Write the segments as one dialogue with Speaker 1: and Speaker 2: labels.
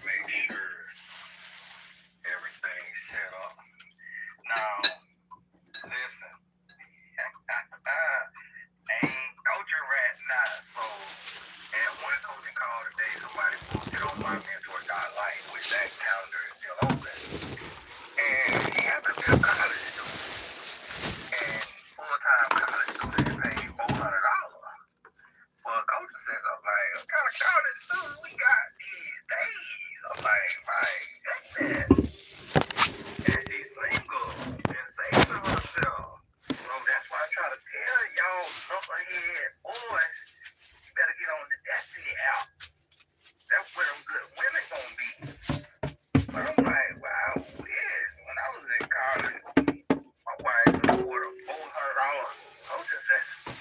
Speaker 1: make sure everything's set up. Now, listen, ain't coaching right now. So, at one coaching call today, somebody posted on my mentor light, which that calendar is still open. And she happened to be a college student. And full-time college student is paid $400 for a coaching session. I'm like, what kind of college students we got these days? I'm like, my goodness. And she's single and saving herself. So that's why I try to tell y'all knucklehead boys, you better get on the Destiny app. That's where them good women gonna be. But I'm like, wow, weird. When I was in college, my wife afforded a $400 coaching session.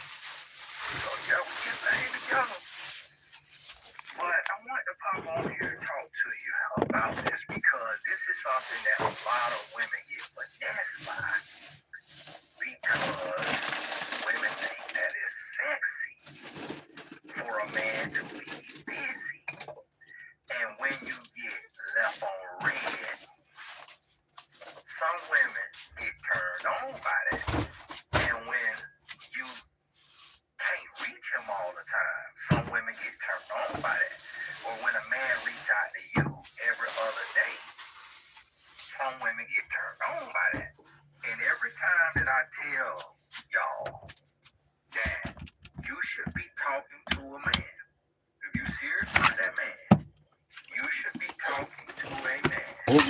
Speaker 1: So yeah, we get things together. But I wanted to pop on here and talk to you about this because this is something that a lot of women get finessed by. Because women think that it's sexy for a man to be busy. And when you get left on red, some women get turned on by that. And when you can't reach him all the time, some women get turned on by that. Or when a man reach out to you every other day, some women get turned on by that. And every time that I tell y'all that you should be talking to a man, if you serious with that man, you should be talking to a man 1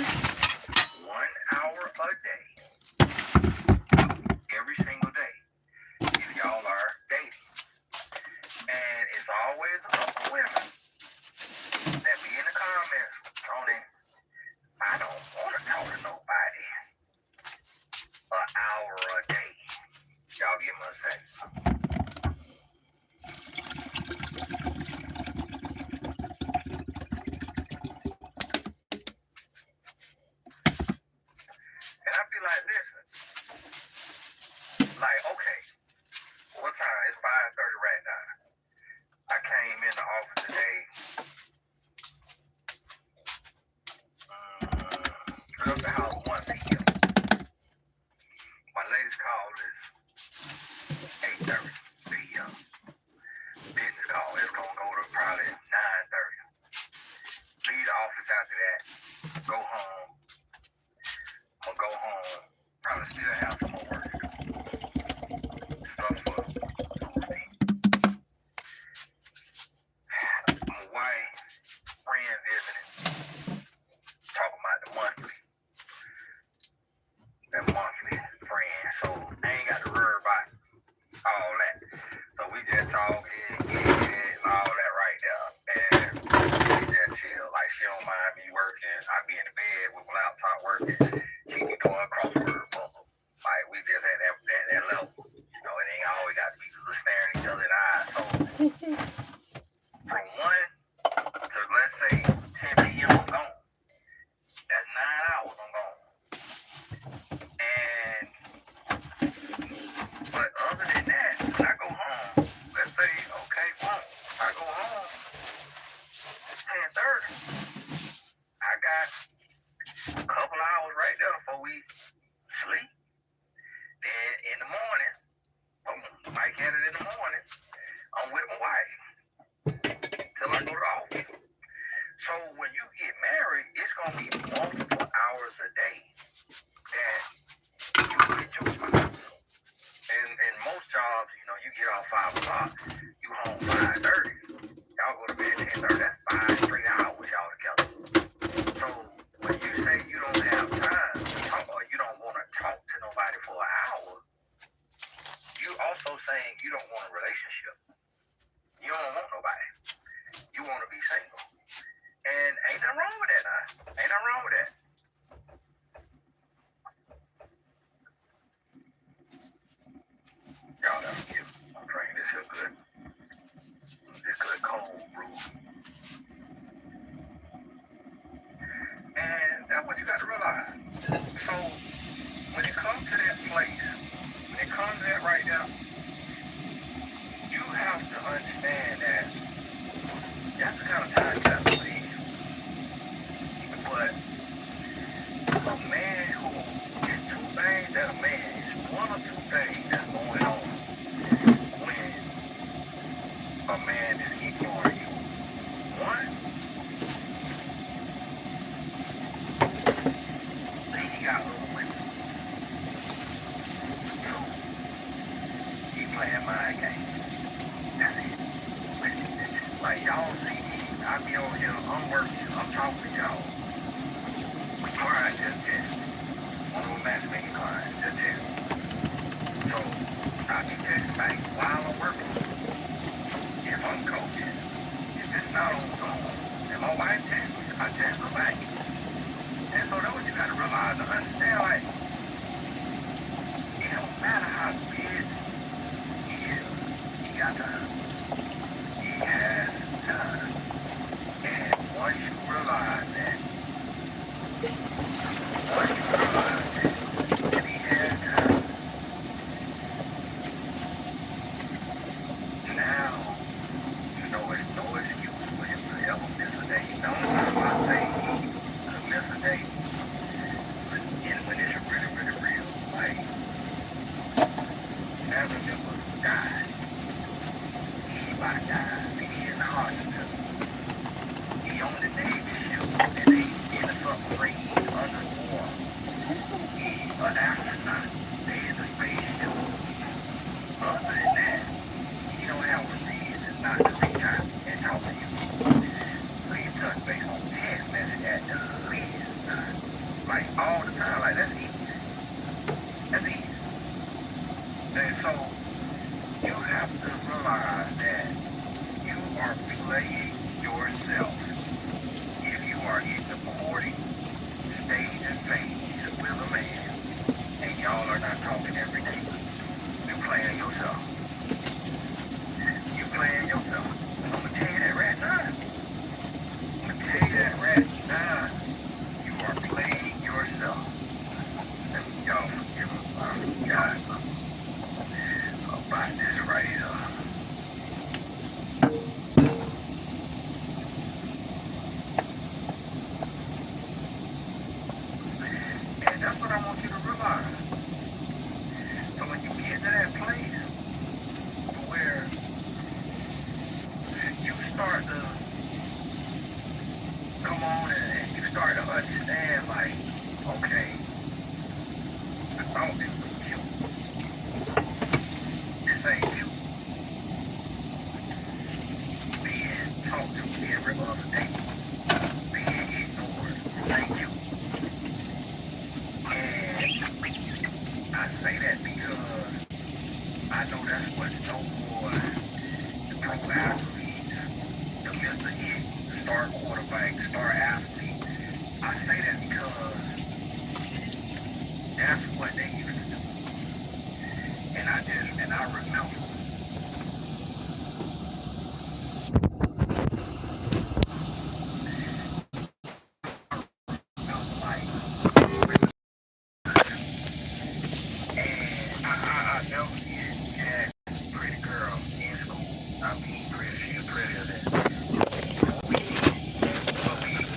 Speaker 1: hour a day, every single day, if y'all are dating. And it's always a couple women that be in the comments, Tony, I don't want to talk to nobody an hour a day. Y'all give me a second. And I be like, listen, like, okay, what time? It's 5:30 right now. I came in the office today. Left the house 1 p.m. My latest call is 8:30 p.m. Business call. It's gonna go to probably 9:30. Leave the office after that. Go home. I'm gonna go home. Probably still have some more work to do. Stuff for Tuesday. My wife, friend visiting, talking about the monthly. That monthly friend. So I ain't got to worry about all that. So we just talking, and all that right there. And we just chill. Like she don't mind me working. I be in the bed with my laptop working. She be doing a crossword puzzle. Like we just at that level. You know, it ain't always got to be just staring each other in the eyes. So from 1 to let's say 10 p.m. I'm gone. That's 9 hours I'm gone. And but other than that, when I go home, let's say, okay, boom, I go home, it's 10:30. I got a couple hours right there before we sleep. Then in the morning, boom, might get it in the morning, I'm with my wife till I go to the office. So when you get married, it's gonna be multiple hours a day that you with your spouse. And most jobs, you know, you get off 5 o'clock, you home 5:30. Y'all go to bed 10:30. That's 3 hours y'all together. So when you say you don't have time to talk or you don't want to talk to nobody for an hour, you also saying you don't want a relationship. You don't want nobody. You want to be single. And ain't nothing wrong with that now. Ain't nothing wrong with that. Y'all gotta give. I'm drinking this here good. This good cold brew. And that's what you got to realize. So when it comes to that place, when it comes to that right now, you have to understand that that's the kind of time you have to leave. got little women. So he playing mind games. That's it. Like y'all see me, I be over here, I'm working, I'm talking to y'all. Client just texted. One of them matchmaking clients just texted. So I be texting back while I'm working. If I'm coaching, if it's not on Zoom, and my wife texts me, I text her back. And so that's what you gotta realize and understand, like, it don't matter how busy he is, he got time. He has time. And once you realize that, and he has time, now, you know, it's no excuse for him to ever miss a day. The only time I say he could miss a day is when it's really, really real. Like, family member died. He about died. He in the hospital. He on the Navy ship and they in a submarine under the water. He an astronaut. They in the spaceship. Other than that, he don't have a reason not to reach out and talk to you. Please touch base on 10 minutes at the least. Like all the time. Like that's easy. That's easy. And so you have to realize that you are playing yourself. If you are in the courting stage and phase with a man, and y'all are not talking every day, you're playing yourself. You're playing yourself. I'm gonna tell you that right now. I'm gonna tell you that right now. You are playing yourself. And y'all forgive me, God, about this right here. And that's what I want you to realize. So when you get to that place where you start to come on and you start to understand, like, okay, I thought this was cute. This ain't cute. Being talked to every other day. Being ignored. This ain't cute. And I say that because I know that's what no boys, the pro athletes, the Mr. It, the star quarterback, star athlete. I say that because that's what they used to do. And I remember. Like, and I never had pretty girl in school. I mean, pretty, she was prettier than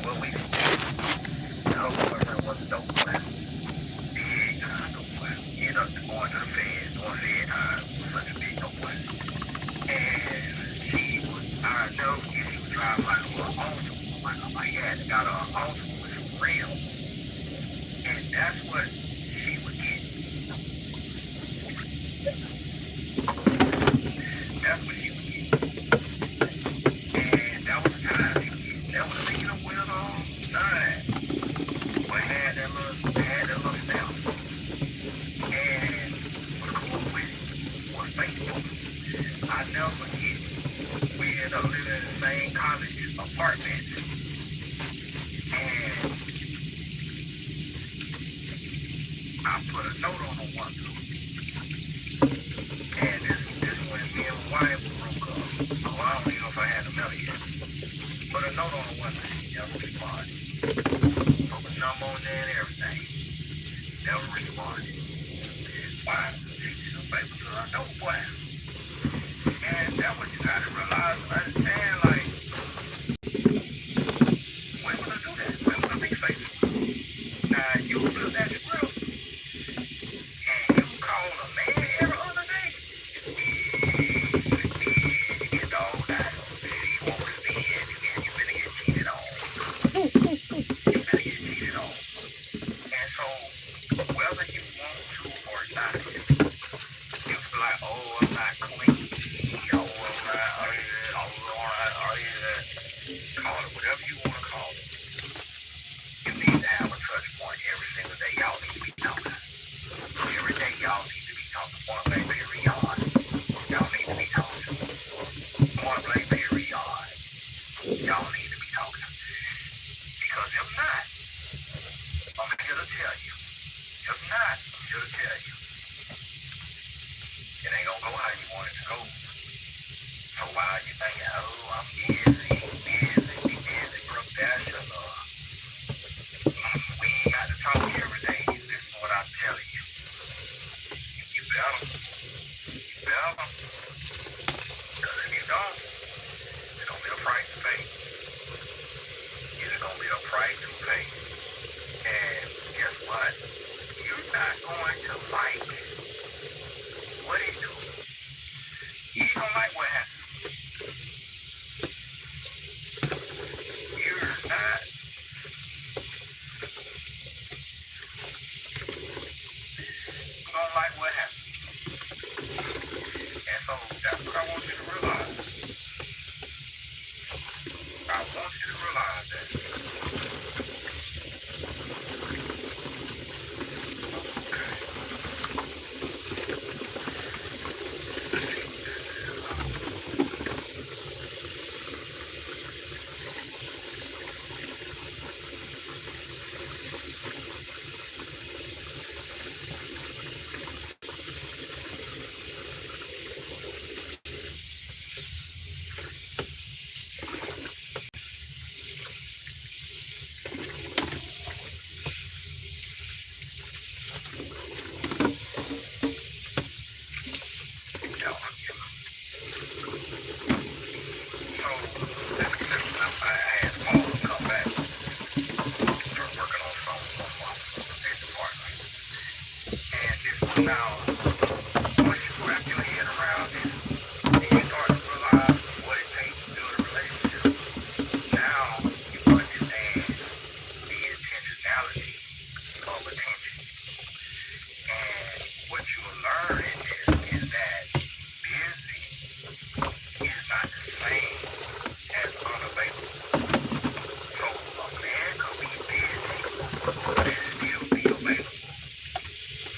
Speaker 1: what we her boyfriend was a dope boy. Big time dope boy. Ended up going to the feds, doing fed time. Was such a big dope boy. And I know if she was driving like a little Altima, like he had got an Altima with some rims. And that's what she would get. That's what she would get. And that was the time she would get. That was the thing of wheels on, none of that. But had that little stamp. And was cool with it. Was faithful. I never forget. We ended up living in the same college apartment. And I put a note on the one too. And this when me and my wife broke up. So I don't even know if I had a mail yet. Put a note on the one that she never responded. Put a number on there and everything. Never responded. Why? She's a paper to a dope boy. And that's what you gotta realize and understand, like, women will do that. Women will be faithful. Now, you flip that script, and you call a man every other day, you get dogged out. You won't spin, and you finna get cheated on. You finna get cheated on. And so, I'm here to tell you. If not, I'm here to tell you. It ain't gonna go how you want it to go. So while you thinking, oh, I'm busy, professional, we ain't got to talk every day. Listen to what I'm telling you. You better. Because if you don't, it's gonna be a price to pay. It's gonna be a price to pay. And guess what? You're not going to like what he do. You ain't gonna like what happens. You're not gonna like what happens. And so that's what I want you to realize. I want you to realize that. Now, once you wrap your head around this, and you start to realize what it takes to build a relationship, now you understand the intentionality of attention. And what you will learn in this is that busy is not the same as unavailable. So a man could be busy and still be available.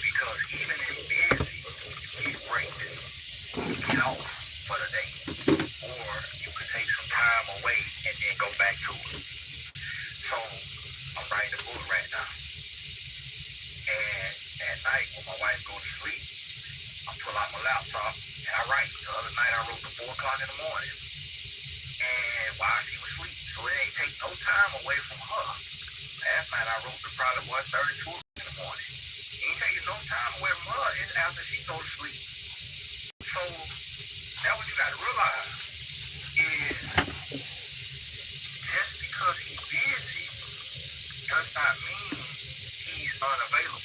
Speaker 1: Because even in busy, you get breaks. You get off for the day. Or you can take some time away and then go back to it. So I'm writing a book right now. And at night when my wife goes to sleep, I pull out my laptop and I write. The other night I wrote at 4 o'clock in the morning. And while she was asleep, so it ain't take no time away from her. Last night I wrote to probably 1:32 in the morning. Ain't taking no time away from her. It's after she goes to sleep. So that's what you got to realize is just because he's busy does not mean he's unavailable.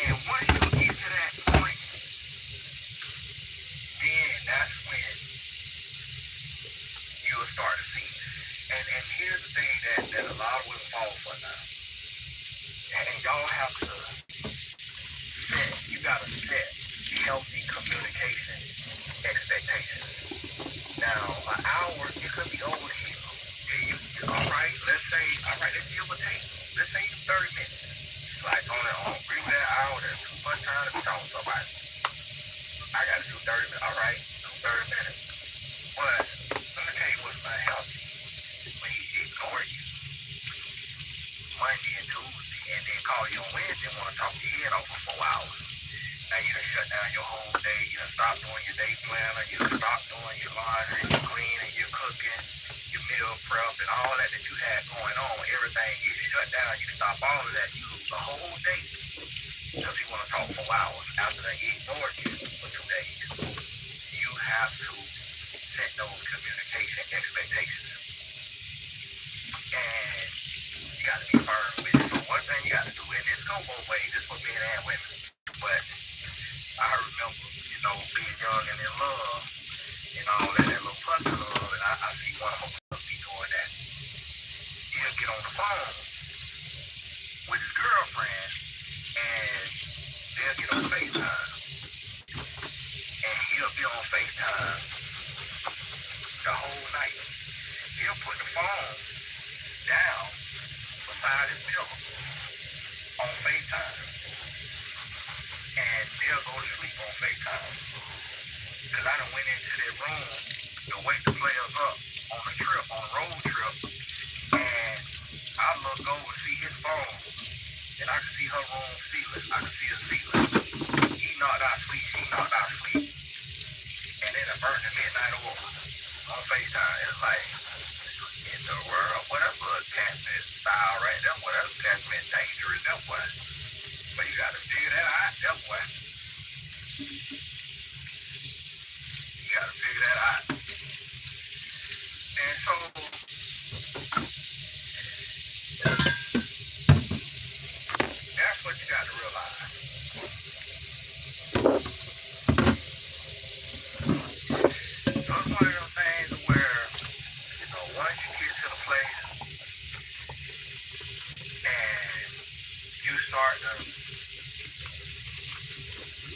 Speaker 1: And once you get to that point, then that's when you'll start to see. And here's the thing that a lot of women fall for now. And y'all have to you gotta set healthy communication expectations. Now, an hour, it could be over here. Alright, let's give or take. Let's say 30 minutes. Like, I don't agree with that hour, that's too much time to be talking to somebody. I gotta do 30 minutes. Alright, do 30 minutes. But, let me tell you what's not healthy. When he ignore you Monday and Tuesday, and then call you on Wednesday and want to talk your head off for 4 hours. Now you done shut down your whole day. You done stopped doing your day planner. You done stopped doing your laundry, your cleaning, your cooking, your meal prep, and all that you had going on. Everything you shut down. You stop all of that. You lose the whole day because you want to talk 4 hours after they ignored you for 2 days. You have to set those communication expectations. And you got to be firm with it. So one thing you got to do, and this go both ways, this for men and women, but I remember, being young and in love, that little puppy love, and I see one of my be doing that. He'll get on the phone with his girlfriend, and they'll get on FaceTime. And he'll be on FaceTime the whole night. He'll put the phone down beside his pillow on FaceTime. And they'll go to sleep on FaceTime. Because I done went into their room to wake the players up on a road trip, and I look over, see his phone, and I can see her room ceiling. I can see the ceiling. He knocked out sleep, she knocked out sleep. And then it burned the midnight oil on FaceTime. It's like, in the world, whatever attachment style right there, whatever attachment dangerous, that was. But you gotta figure that out, that was. You gotta figure that out. And so, that's what you got to realize. So it's one of those things where, you know, once you get to the place and you start to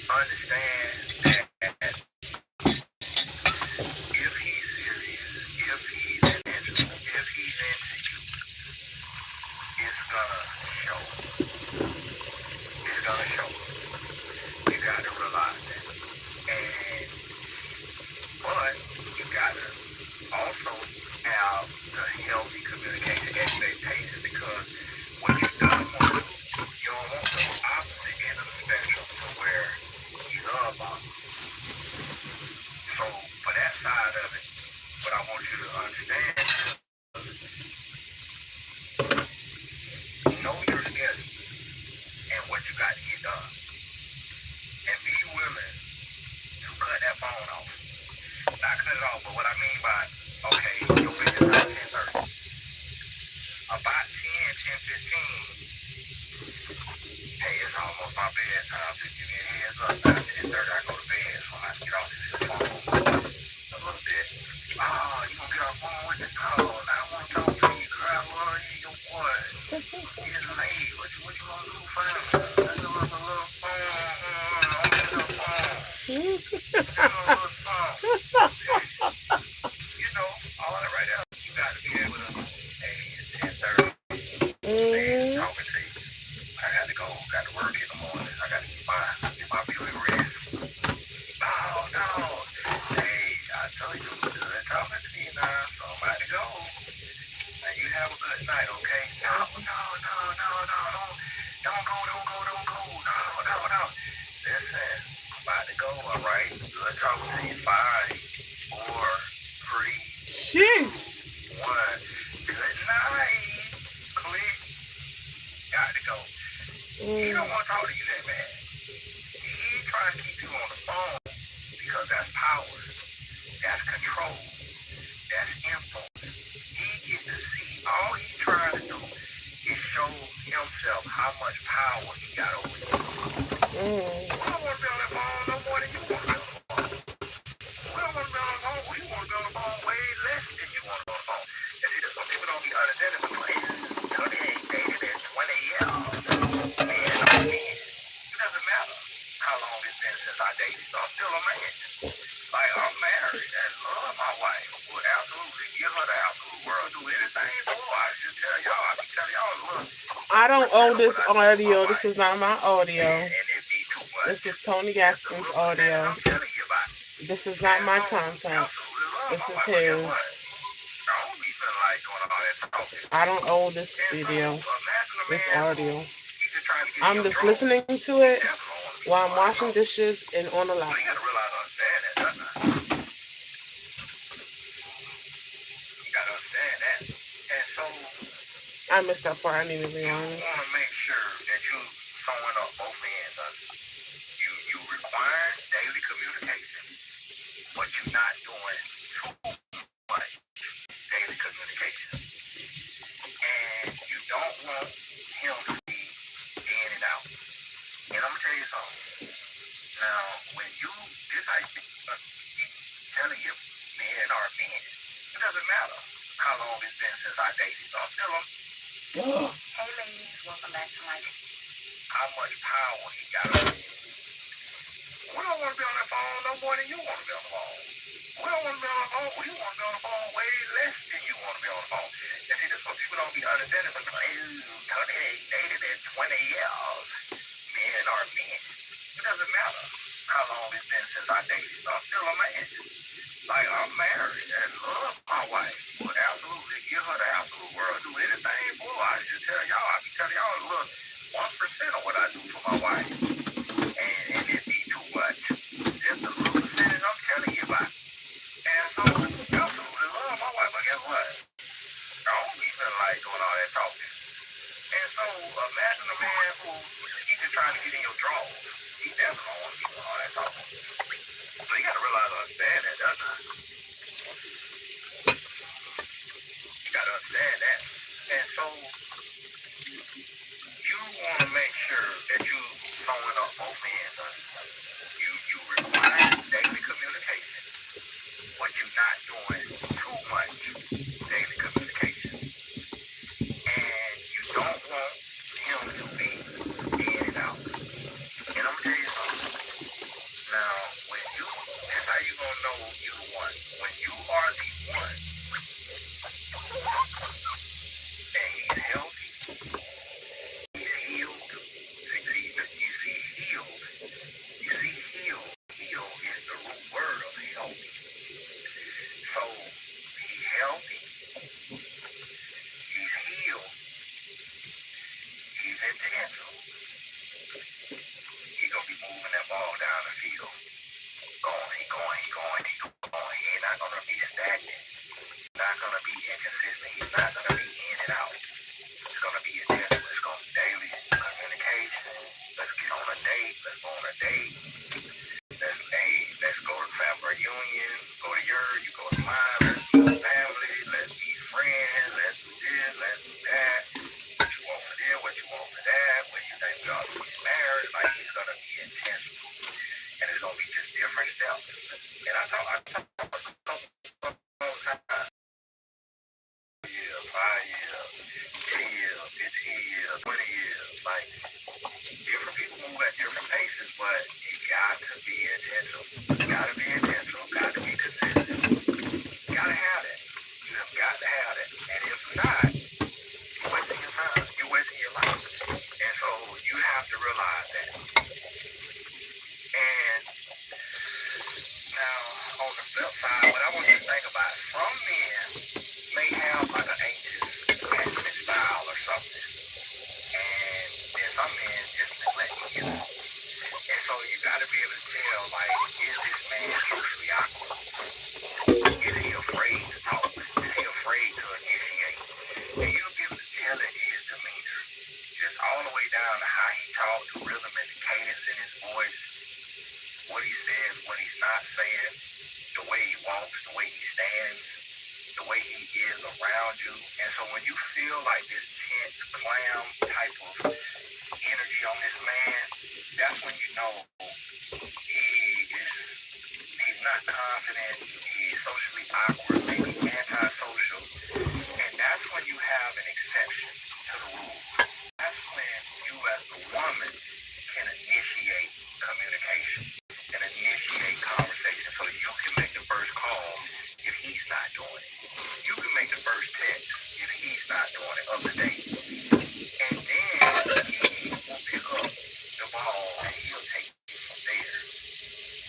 Speaker 1: understand that if he's serious, if he's intentional, if he's into you, it's gonna show. It's gonna show. You got to realize that. And but you gotta also have the healthy communication expectation, because when you don't want to, you don't want the opposite end of the spectrum to where you love about it. So for that side of it, what I want you to understand is know your schedule and what you got to get done. And be willing to cut that phone off. Not cut it off, but what I mean by, okay, your business time 10:30. About 10:15, hey, it's almost my bedtime. Just give me a heads up. By 10:30, I go to bed, so I get off this phone a little bit. Oh, you gonna get off phone with this? No, I want to talk to you, girl. Well, you what? It's late. What you gonna do for me? That's a little phone. I'm getting a phone. That's a little phone. You know, all that right there. You got to be able to, hey, it's 10:30. Hey, talking to you. I got to go. Got to work in the morning. I got to get my beauty rest. Oh, no. Hey, I told you, good talking to you now. So I'm about to go. Now, you have a good night, okay? No. Don't go. No. Listen, I'm about to go, all right? Good talking to you. 5, 4, 3,
Speaker 2: Sheesh.
Speaker 1: 1. Good night. Click. Got to go. He don't want to talk to you that bad. He trying to keep you on the phone because that's power. That's control. That's influence. He gets to see. All he's trying to do is show himself how much power he got over you. We don't want to be on that phone no more than you want to be on the phone. We don't want to be on the phone. We want to be on the phone way less than you want to be on the phone. And see, some people don't be unidentified for 38, 80, and 20 years. Man, I'm men. It doesn't matter how long it's been since I dated. So I'm still a man. Like, I'm married and love my wife. Would absolutely give her the absolute world, do anything for her. I just tell y'all, I be telling y'all, look.
Speaker 2: I don't own this audio. This is not my audio.
Speaker 1: And it be too much.
Speaker 2: This is Tony Gaskin's audio.
Speaker 1: I'm telling you about it.
Speaker 2: This is not my content. This is his. I don't own this video, this audio. I'm just listening to it while I'm washing dishes and on the laptop. I missed that part. I need to be honest.
Speaker 1: You want to make sure that you sewing up both ends of it. You require daily communication, but you're not doing too much daily communication. And you don't want him to be in and out. And I'm gonna tell you something. Now, when you telling you men are men, it doesn't matter how long it's been since I dated. So I'm still on.
Speaker 3: Hey ladies, welcome back to my
Speaker 1: how much power he got over you. We don't want to be on the phone no more than you want to be on the phone. We don't want to be on the phone. We want to be on the phone way less than you want to be on the phone. And see, that's what people don't be unidentified. 38, dated in 20 years. Men are men. It doesn't matter how long it's been since I dated. So I'm still a man. Like, I'm married and love my wife. Would absolutely give her the absolute world, do anything for her. I y'all. I be telling y'all, look, 1% of what I do for my wife, and it be too much. Just a little percentage I'm telling you about. And so, absolutely love my wife, but guess what? I don't even like doing all that talking. And so, imagine a man who he's just trying to get in your drawers. He definitely don't want to be doing all that talking. So you gotta realize and understand that, doesn't it? You gotta understand that. And so you wanna make sure that you throwing up both ends of it. You require daily communication, but you're not doing too much daily communication. And you don't want him to be in and out. And I'm gonna tell you something. Now, that's how you gonna know you the one. When you are the one, and he's healthy, he's healed. You see healed. You see healed. Healed is the root word of healthy. So he's healthy. He's healed. He's intentional. He's gonna be moving that ball down the field. He going. He's not gonna be stagnant. Not gonna be inconsistent. He's not gonna be in and out. It's gonna be intentional. It's gonna be daily communication. Let's get on a date. Let's go on a date. Let's go to family reunion. Go to yours. You go to mine. Let's be family. Let's be friends. Let's do this. Let's do that. What you want for this? What you want for that? When you think we ought to get married? Like he's gonna be intentional, and it's gonna be just different steps. And I talk all the time. 5 years, 10 years, 15 years, 20 years. Like, different people move at different paces, but you got to be intentional. You got to be intentional. Got to be consistent. You got to have that. You have got to have that. And if not, you're wasting your time. You're wasting your life. And so you have to realize that. And now, on the flip side, what I want you to think about, some men may have like an anxious attachment style or something. And then some men just neglect you. And so you got to be able to tell, like, is this man socially awkward? Is he afraid to talk? Is he afraid to initiate? And you'll be able to tell it in his demeanor. Just all the way down to how he talks, the rhythm and the cadence in his voice, what he says, what he's not saying, the way he walks, the way he stands, the way he is around you. And so when you feel like this tense, clam type of energy on this man, that's when you know he's not confident, he's socially awkward, maybe antisocial. And that's when you have an exception to the rule. That's when you as the woman can initiate communication and initiate conversation. So you can make the first call if he's not doing it. You can make the first text if he's not doing it of the day. And then he will pick up the ball and he'll take it from there.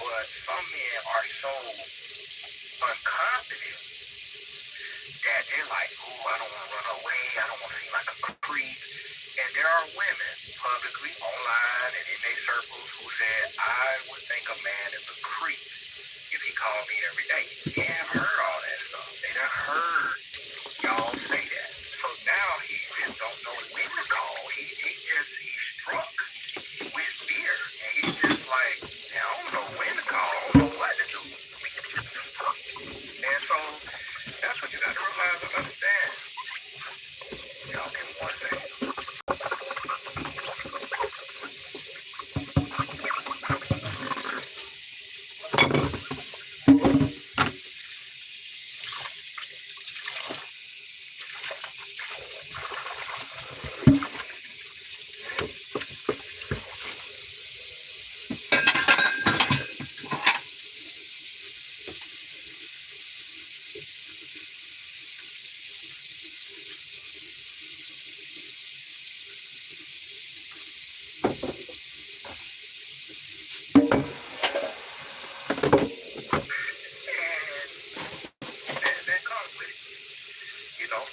Speaker 1: But some men are so unconfident that they're like, oh, I don't want to run away. I don't want to seem like a creep. And there are women publicly, online, and in their circles who said, I would think a man is a creep if he called me every day. They have heard all that stuff. They done heard y'all say that. So now he just don't know when to call. He's struck with fear. And he's just like, I don't know when to call. I don't know what to do. And so that's what you got to realize and understand. Y'all give me 1 second.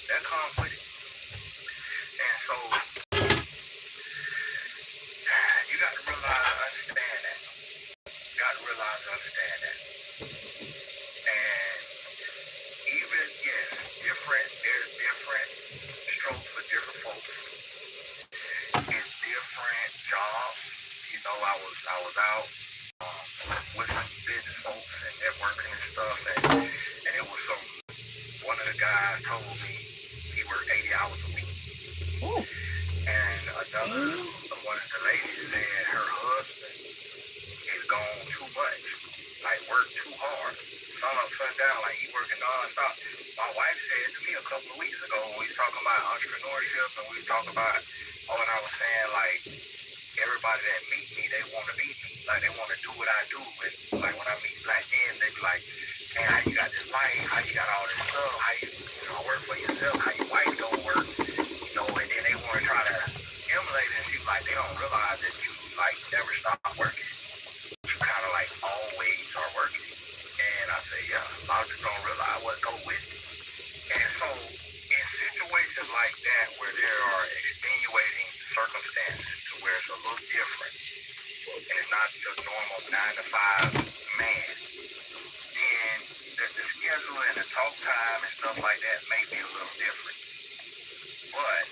Speaker 1: That comes with it. And so different jobs. You know, I was out with some business folks and networking and stuff, and it was one of the guys told me he worked 80 hours a week.
Speaker 2: Ooh.
Speaker 1: And another one of the ladies said her husband is gone too much, like work too hard. Sun up, sun down, like he working non-stop. My wife said to me a couple of weeks ago when we was talking about entrepreneurship and we was talking about, and I was saying like, everybody that meet me, they want to meet me. Like, they want to do what I do. And, like, when I meet black men, they be like, man, how you got this life? How you got all this stuff? How you work for yourself? How your wife don't work? You know, and then they want to try to emulate it. And she's like, they don't realize that you, like, never stop working. You kind of, like, always are working. And I say, yeah, a lot of people don't realize what go with it. And so, in situations like that where there are extenuating circumstances to where it's a little different and it's not your normal 9 to 5 man, then the schedule and the talk time and stuff like that may be a little different. But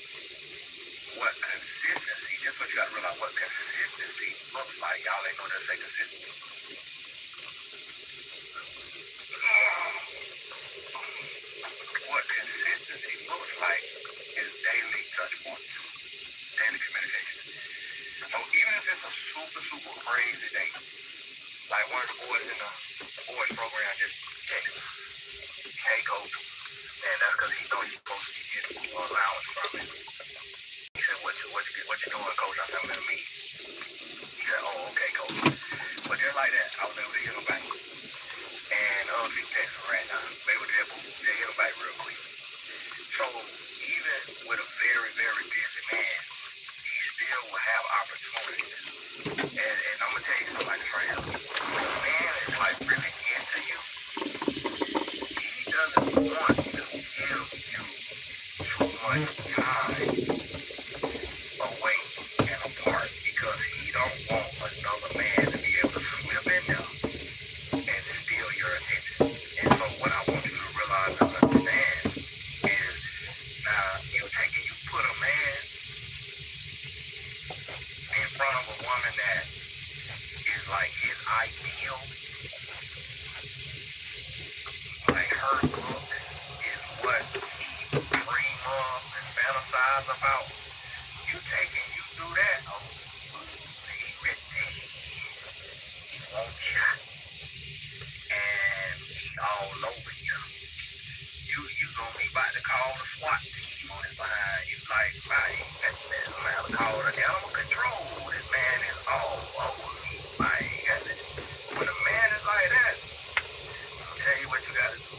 Speaker 1: what consistency, just what you got to realize, what consistency looks like. Y'all ain't gonna say consistency. What consistency looks like is daily touch points, daily communication. So even if it's a super crazy day, like one of the boys in the boys program just texted me, hey coach, and that's because he knows he's supposed to be getting allowance from it. He said, what you doing, coach? I said, I'm gonna meet. He said, oh, okay, coach. But just like that, I was able to hit him back. And other people text him right now. Maybe they hit him back real quick. So even with a very busy man, he still will have opportunities. And I'm gonna tell you something like this right here. When a man is like really into you, he doesn't want to give you too much time away and apart because he don't want another man to be able to slip in there and steal your attention. And so what I want you to realize and understand is now you put a man in front of a woman that is like his ideal, like her look is what he dream of and fantasize about. You do that, oh, he won't shot. And he all over you. You gonna be about to call the SWAT team on his behind. You like, man, I'm gonna have to call the animal control. This man is all over me. When a man is like that, I'll tell you what you gotta do.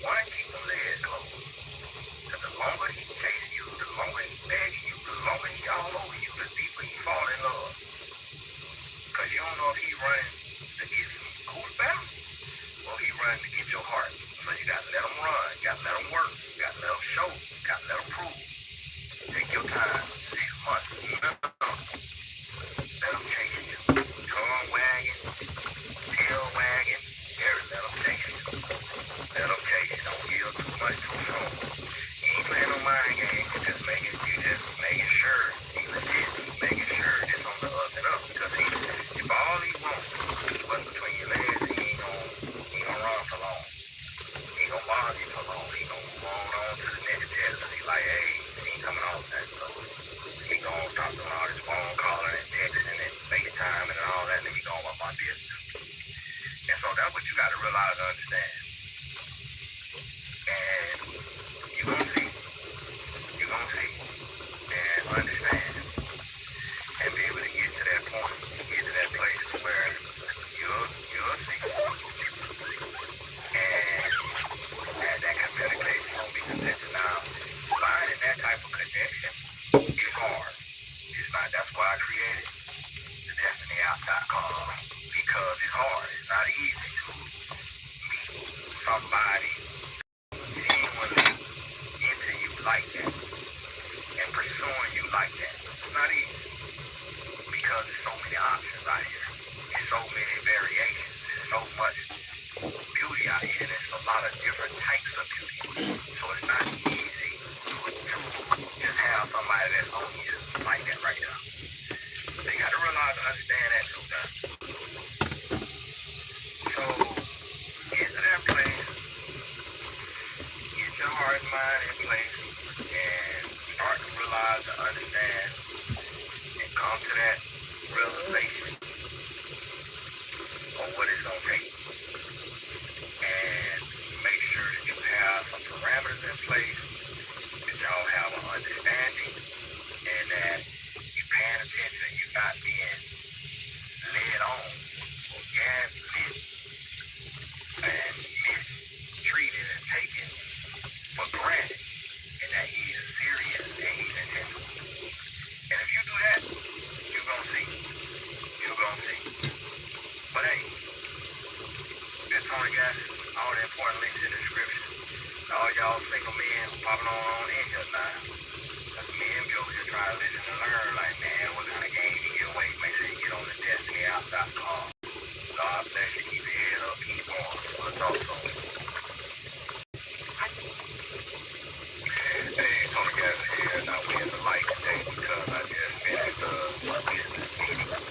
Speaker 1: One, keep them legs closed. Because the longer he chasing you, the longer he begging you, the longer he all over you, the deeper he fall in love. Because you don't know if he running to get some cool battle or he running to get your heart. So you gotta let him run, you gotta let him work, you gotta let him show, you gotta let him prove. Take your time, 6 months, let him chase you. Tongue wagging, tail wagging, let him chase you. Let him chase you, don't give too much too soon. You ain't playing no mind games, you just making sure he legit, making sure it's on the up and up. Because if all he wants is what's between your legs, he ain't gonna run for long. He ain't gonna bother you for long. He gonna move on to the next test. Cause he like, hey, he ain't coming off that. So he gonna stop doing all this phone calling and texting and FaceTime and all that, and then he going about my business. And so that's what you gotta realize and understand. And you gonna see and understand and be able to get to that point, get to that place where you'll see. And that communication won't be consistent. Now, finding that type of connection is hard. It's not, that's why I created the DestinyApp.com, because it's hard. It's not easy to meet somebody genuinely into you like that and pursuing you like that. It's not easy because there's so many options out here. There's so many variations. There's so much beauty out here. There's a lot of different types of beauty. So it's not easy to just have somebody that's on you like that right now. single men popping on in here now. That's me and Joe just trying to listen and learn. Like, man, what kind of game you get away? Make sure you get on the Destiny outside car. God bless you. Keep your head up. Keep on. We'll talk soon. Hey, Tony Gas here. Now we in the light today because I just finished a business meeting for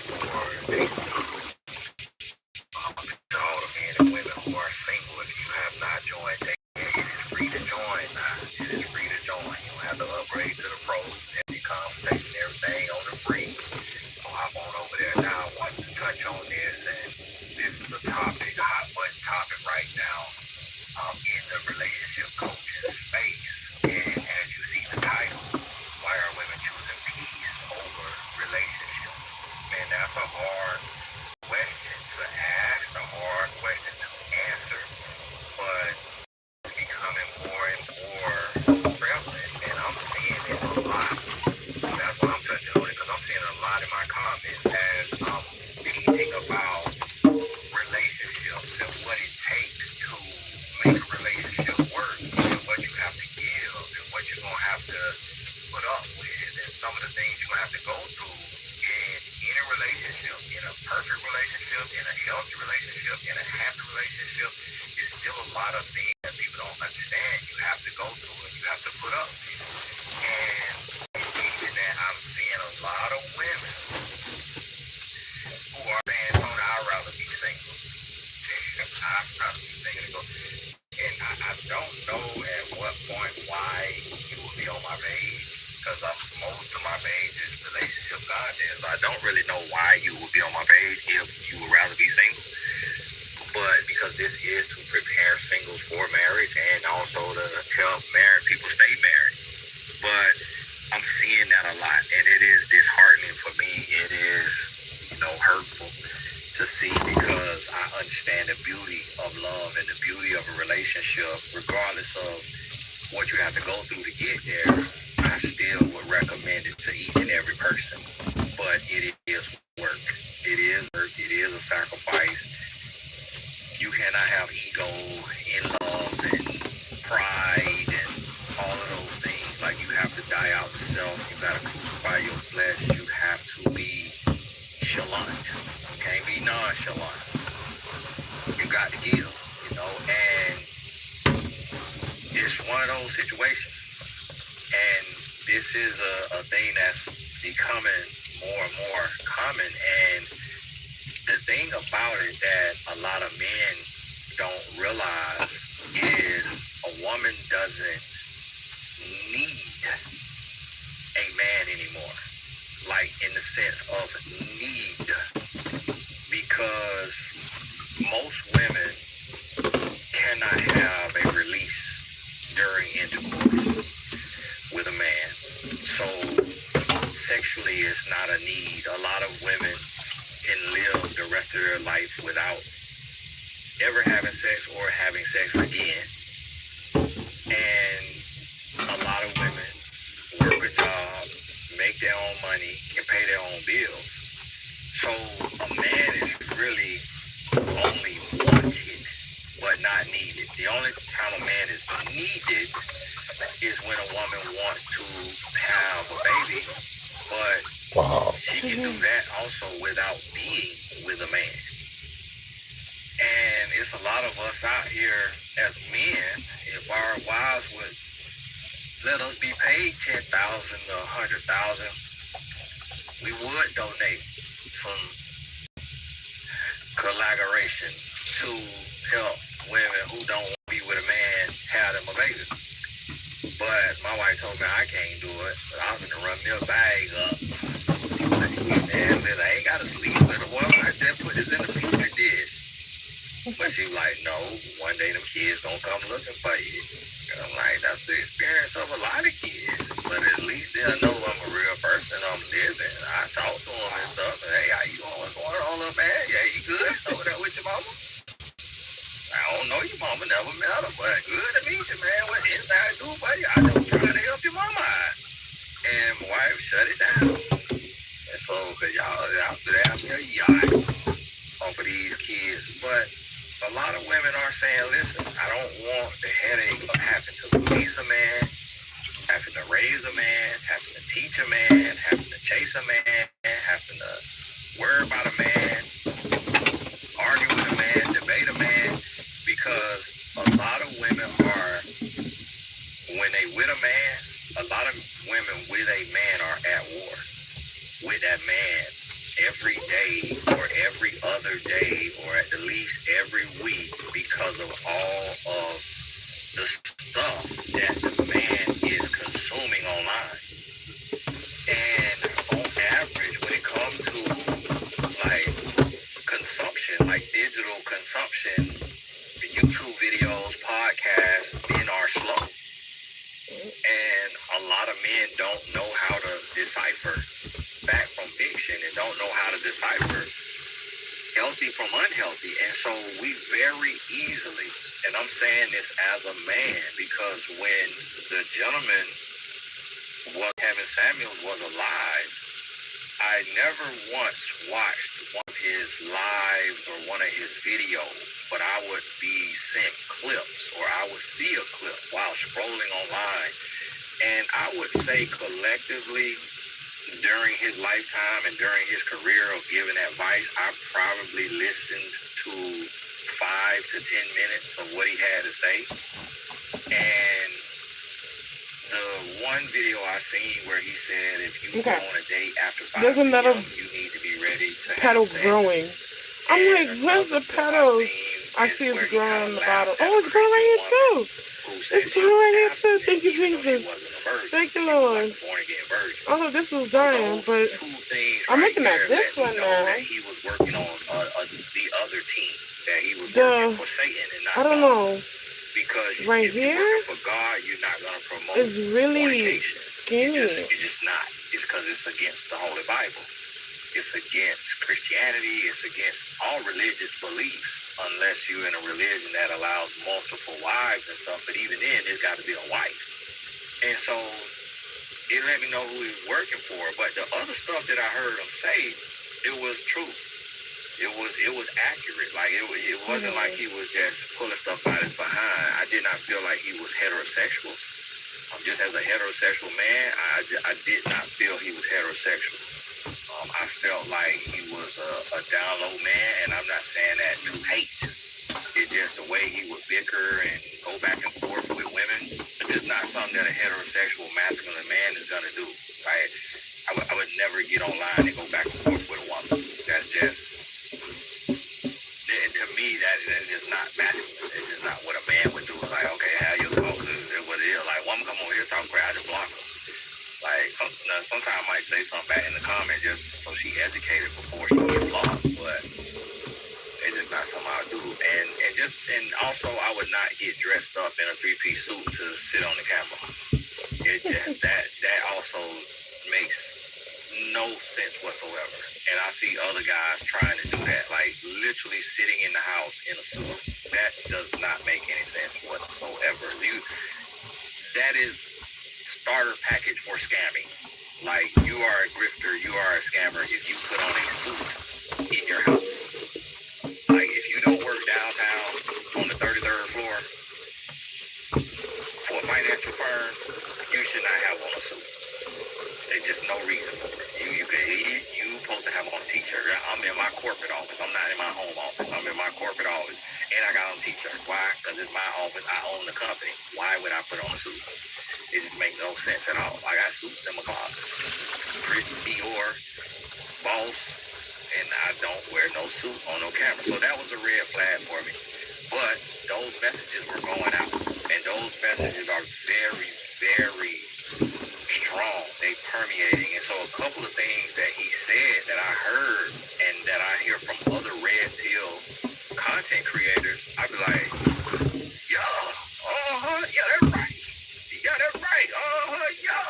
Speaker 1: all the men and women who are single. If you have not joined, it is free to join now. It is free to join. You don't have to upgrade to the pros. Every conversation, everything on the free. So hop on over there now. I want to touch on this, and this is the topic, hot button topic right now. In the relationship coaching space. And as you see the title, why are women choosing peace over relationship? Man, that's a hard question to ask, a hard question to answer, but it's becoming more and more prevalent, and I'm seeing it a lot. That's why I'm touching on it, because I'm seeing a lot in my comments as I'm thinking about relationships and what it takes to make a relationship work, and what you have to give, and what you're going to have to put up with, and some of the things you're going to have to go through in a relationship, in a perfect relationship, in a healthy relationship, in a happy relationship. It's still a lot of things that people don't understand. You have to go through and you have to put up with. And even that, I'm seeing a lot of women who are saying, Tony, I'd rather be single. I'd rather be single. And I don't know at what point why you will be on my page, because most of my page is relationship content. So I don't really know why you would be on my page if you would rather be single. But because this is to prepare singles for marriage and also to help married people stay married. But I'm seeing that a lot, and it is disheartening for me. It is, hurtful to see, because I understand the beauty of love and the beauty of a relationship, regardless of what you have to go through to get there. I still would recommend it to each and every person, but it is work. It is work. It is a sacrifice. You cannot have ego in love and pride and all of those things. Like, you have to die out to self. You got to crucify your flesh. You have to be chalant. You can't be nonchalant. You got to give, and it's one of those situations. And this is a thing that's becoming more and more common. And the thing about it that a lot of men don't realize is a woman doesn't need a man anymore. Like, in the sense of need. Because most women cannot have a release during intercourse with a man. So sexually, it's not a need. A lot of women can live the rest of their life without ever having sex or having sex again. And a lot of women work a job, make their own money, and pay their own bills. So a man is really only wanted, but not needed. The only time a man is needed is when a woman wants to have a baby, but she can do that also without being with a man. And it's a lot of us out here as men, if our wives would let us be paid $10,000 to $100,000, we would donate some collaboration to help women who don't want to be with a man have them a baby. But my wife told me I can't do it. But I'm going to run me a bag up. And I ain't got to sleep with a woman. I just put this in the future dish. But she was like, no, one day them kids gonna come looking for you. And I'm like, that's the experience of a lot of kids. But at least they'll know I'm a real person. I'm living. I talk to them and stuff. And, hey, how you doing? What's going on, little man? Yeah, you good? Over there with your mama? I don't know your mama, never met her, but good to meet you, man. What anything I do, buddy? I just trying to help your mama out. And my wife shut it down. And so, cause y'all out there, I'm a yacht off of these kids. But a a lot of women are saying, listen, I don't want the headache of having to release a man, having to raise a man, having to teach a man, having to chase a man, having to worry about a man, argue with a man, debate a man, because a lot of women are, when they with a man, a lot of women with a man are at war with that man every day or every other day or at the least every week because of all of the stuff that the man is consuming online. And on average, when it comes to like consumption, like digital consumption, YouTube videos, podcasts, men are slow. And a lot of men don't know how to decipher fact from fiction and don't know how to decipher healthy from unhealthy. And so we very easily, and I'm saying this as a man, because when the gentleman Kevin Samuels was alive, I never once watched one of his lives or one of his videos, but I would be sent clips or I would see a clip while scrolling online. And I would say collectively during his lifetime and during his career of giving advice, I probably listened to 5 to 10 minutes of what he had to say. And the one video I seen where he said, if you go on a date after 5
Speaker 2: There's another
Speaker 1: p.m., you need to be ready to
Speaker 2: petals
Speaker 1: have sex.
Speaker 2: growing. I'm like, where's the petals? I see it's growing on the bottom. Oh, it's growing right here too. It's growing right here too. Thank you, Jesus. Thank you, Lord. I thought this was dying, but I'm looking at this one now.
Speaker 1: He was working on the other team that he was working for Satan and not
Speaker 2: I don't know.
Speaker 1: Because
Speaker 2: right
Speaker 1: if
Speaker 2: here,
Speaker 1: you're working for God, you're not going to promote
Speaker 2: it's really
Speaker 1: fornication.
Speaker 2: skinny.
Speaker 1: You're just not. It's because it's against the Holy Bible. It's against Christianity. It's against all religious beliefs, unless you're in a religion that allows multiple wives and stuff. But even then, there's got to be a wife. And so it let me know who he was working for. But the other stuff that I heard him say, it was true. It was accurate. Like it wasn't like he was just pulling stuff out his behind. I did not feel like he was heterosexual. Just as a heterosexual man, I did not feel he was heterosexual. I felt like he was a down low man, and I'm not saying that to hate. It's just the way he would bicker and go back and forth with women. It's just not something that a heterosexual masculine man is gonna do. Right? I would never get online and go back and forth with a woman. That's just, to me, that is not masculine. It's just not what a man would do. It's like, okay, how you talk is what it is. Like, woman come over here talk crap, I just block her. Like, sometimes I might say something back in the comment just so she educated before she gets blocked, but it's just not something I do. And also I would not get dressed up in a 3-piece suit to sit on the camera. It just that also makes no sense whatsoever. And I see other guys trying to do that, like literally sitting in the house in a suit. That does not make any sense whatsoever. That is starter package for scamming. Like, you are a grifter, you are a scammer if you put on a suit in your house. Like, if you don't work downtown on the 33rd floor for a financial firm, you should not have on a suit. There's just no reason for it. You supposed to have on a t-shirt. I'm in my corporate office. I'm not in my home office. I'm in my corporate office, and I got on a t-shirt. Why? Because it's my office. I own the company. Why would I put on a suit? It just makes no sense at all. I got suits in my closet. Dior, Boss, and I don't wear no suit on no camera. So that was a red flag for me. But those messages were going out, and those messages are very, very strong. They permeating. And so a couple of things that he said that I heard and that I hear from other red pill content creators, I'd be like, yeah, that's right. Yeah, that's right. Yeah.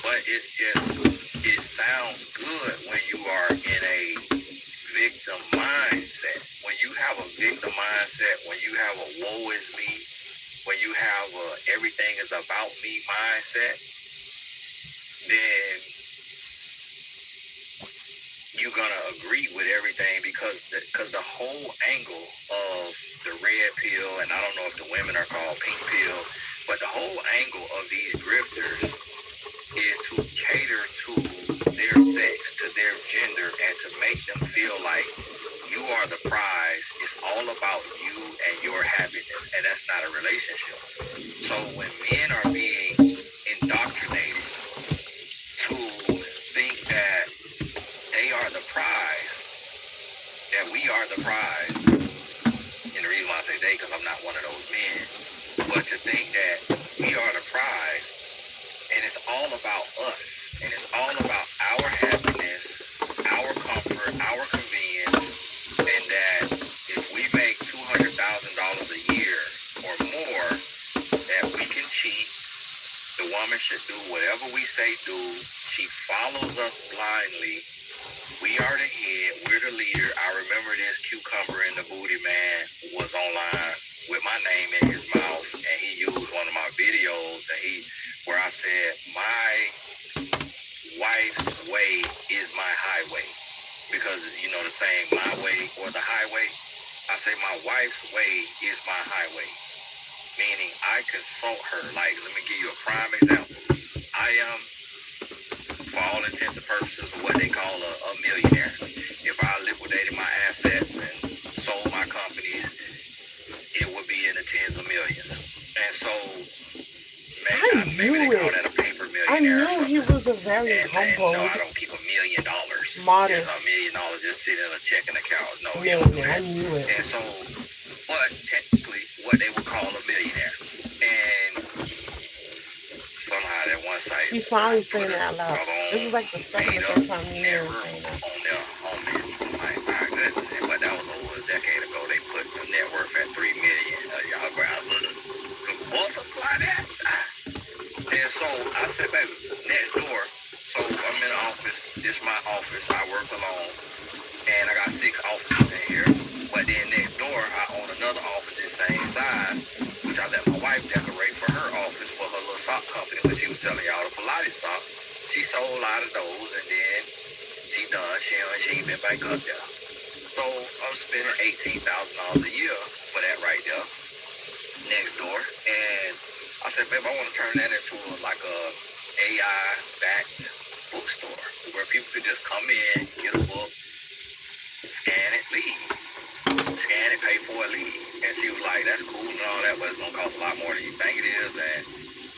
Speaker 1: But it's just, it sounds good when you are in a victim mindset. When you have a victim mindset, when you have a woe is me, when you have a everything is about me mindset, then you're gonna agree with everything because the whole angle of the red pill, and I don't know if the women are called pink pill, but the whole angle of these grifters is to cater to their sex, to their gender, and to make them feel like you are the prize. It's all about you and your happiness, and that's not a relationship. So when men are being indoctrinated to think that they are the prize, that we are the prize, and the reason why I say they, because I'm not one of those men, but to think that we are the prize, and it's all about us, and it's all about our happiness, our comfort, our convenience, and that if we make $200,000 a year or more, that we can cheat. The woman should do whatever we say do. She follows us blindly. We are the head. We're the leader. I remember this cucumber in the booty man was online with my name in his mouth, and he used one of my videos, and where I said, my wife's way is my highway. Because, you know, the saying, my way or the highway. I say my wife's way is my highway. Meaning I consult her. Like, let me give you a prime example. I am, for all intents and purposes, what they call a millionaire. If I liquidated my assets and sold my companies, it would be in the tens of millions. And so, maybe they call that a paper millionaire.
Speaker 2: I knew he was a very humble.
Speaker 1: No, I don't keep $1 million.
Speaker 2: Modest.
Speaker 1: $1 million just sitting in a checking account. No,
Speaker 2: millionaire. I knew it.
Speaker 1: And so, but technically, what they would call a millionaire. And somehow that one site.
Speaker 2: He finally saying it out loud. This is like the second or third time you hear him saying that.
Speaker 1: On their homeland. Like, my goodness. But that was over a decade ago. They put the net worth at $3 million. Y'all grab multiply that. And so I said, baby, next door. So I'm in the office. This is my office. I work alone. And I got 6 offices in here. But then next door, I own another office the same size, which I let my wife decorate for her office for her little sock company when she was selling y'all the Pilates socks. She sold a lot of those, and then she done. She ain't been back up there. So I'm spending $18,000 a year for that right there, next door. And I said, babe, I want to turn that into like a AI-backed bookstore where people could just come in, get a book, scan it, leave. Scan it, pay for it, leave. And she was like, that's cool and all that, but it's going to cost a lot more than you think it is. And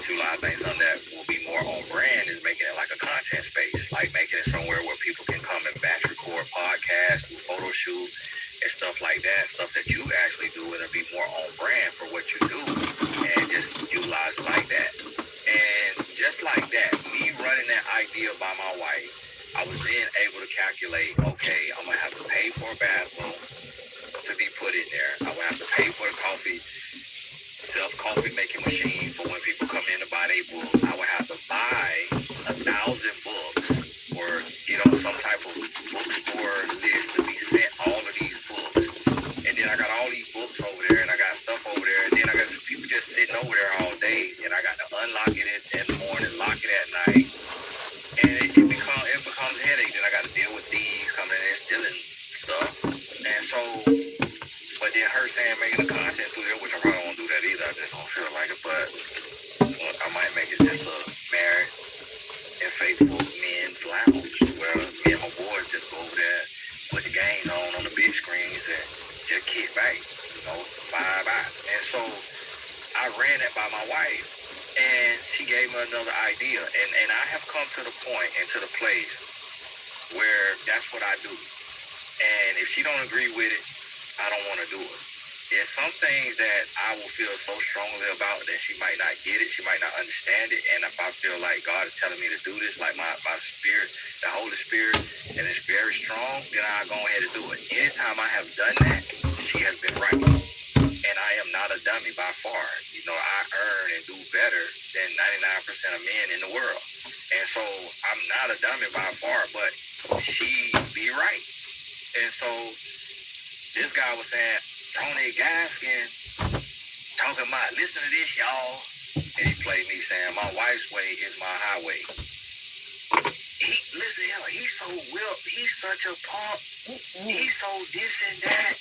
Speaker 1: she was like, I think something that will be more on brand is making it like a content space, like making it somewhere where people can come and batch record podcasts, do photo shoots, and stuff like that, stuff that you actually do, and it'll be more on brand for what you do, and just utilize it like that. And just like that, me running that idea by my wife, I was then able to calculate, okay, I'm going to have to pay for a bathroom to be put in there. I would have to pay for the self-coffee making machine for when people come in to buy their book. I would have to buy 1,000 books or get on some type of bookstore list to be sent all of these books. And then I got all these books over there, and I got stuff over there, and then I got people just sitting over there all day, and I got to unlock it in the morning, lock it at night, and it becomes a headache. Then I got to deal with thieves coming in and stealing stuff. And so, but then her saying making the content through there, which I probably won't do that either. I just don't feel like it. But I might make it just a married and faithful men's lounge where me and my boys just go over there, put the games on the big screens, and just kick back, vibe out. And so I ran it by my wife, and she gave me another idea. And I have come to the point and to the place where that's what I do. And if she don't agree with it, I don't want to do it. There's some things that I will feel so strongly about that she might not get it, she might not understand it, and if I feel like God is telling me to do this, like my spirit, the Holy Spirit, and it's very strong, then I'll go ahead and do it. Anytime I have done that, she has been right. And I am not a dummy by far. I earn and do better than 99% of men in the world. And so I'm not a dummy by far, but she be right. And so this guy was saying, Tony Gaskin talking about, listen to this, y'all. And he played me saying, my wife's way is my highway. Listen, he's so whipped. He's such a punk. He's so this and that.